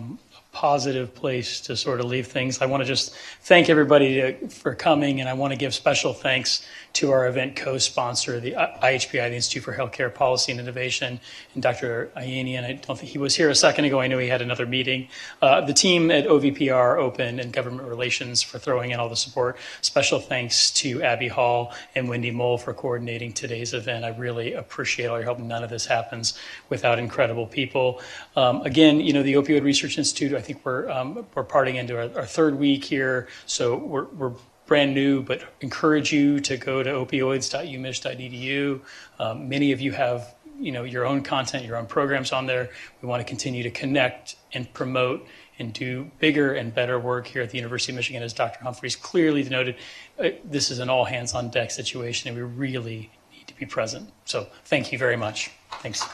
positive place to sort of leave things. I want to just thank everybody for coming, and I want to give special thanks to our event co-sponsor, the IHPI, the Institute for Healthcare Policy and Innovation, and Dr. Ayani, and I don't think he was here a second ago. I know he had another meeting. The team at OVPR, Open, and Government Relations for throwing in all the support. Special thanks to Abby Hall and Wendy Mole for coordinating today's event. I really appreciate all your help. None of this happens without incredible people. Again, the Opioid Research Institute, I think we're parting into our third week here, so we're brand new, but encourage you to go to opioids.umich.edu. Many of you have your own content, your own programs on there. We want to continue to connect and promote and do bigger and better work here at the University of Michigan. As Dr. Humphreys clearly noted, this is an all hands on deck situation, and we really need to be present. So thank you very much. Thanks.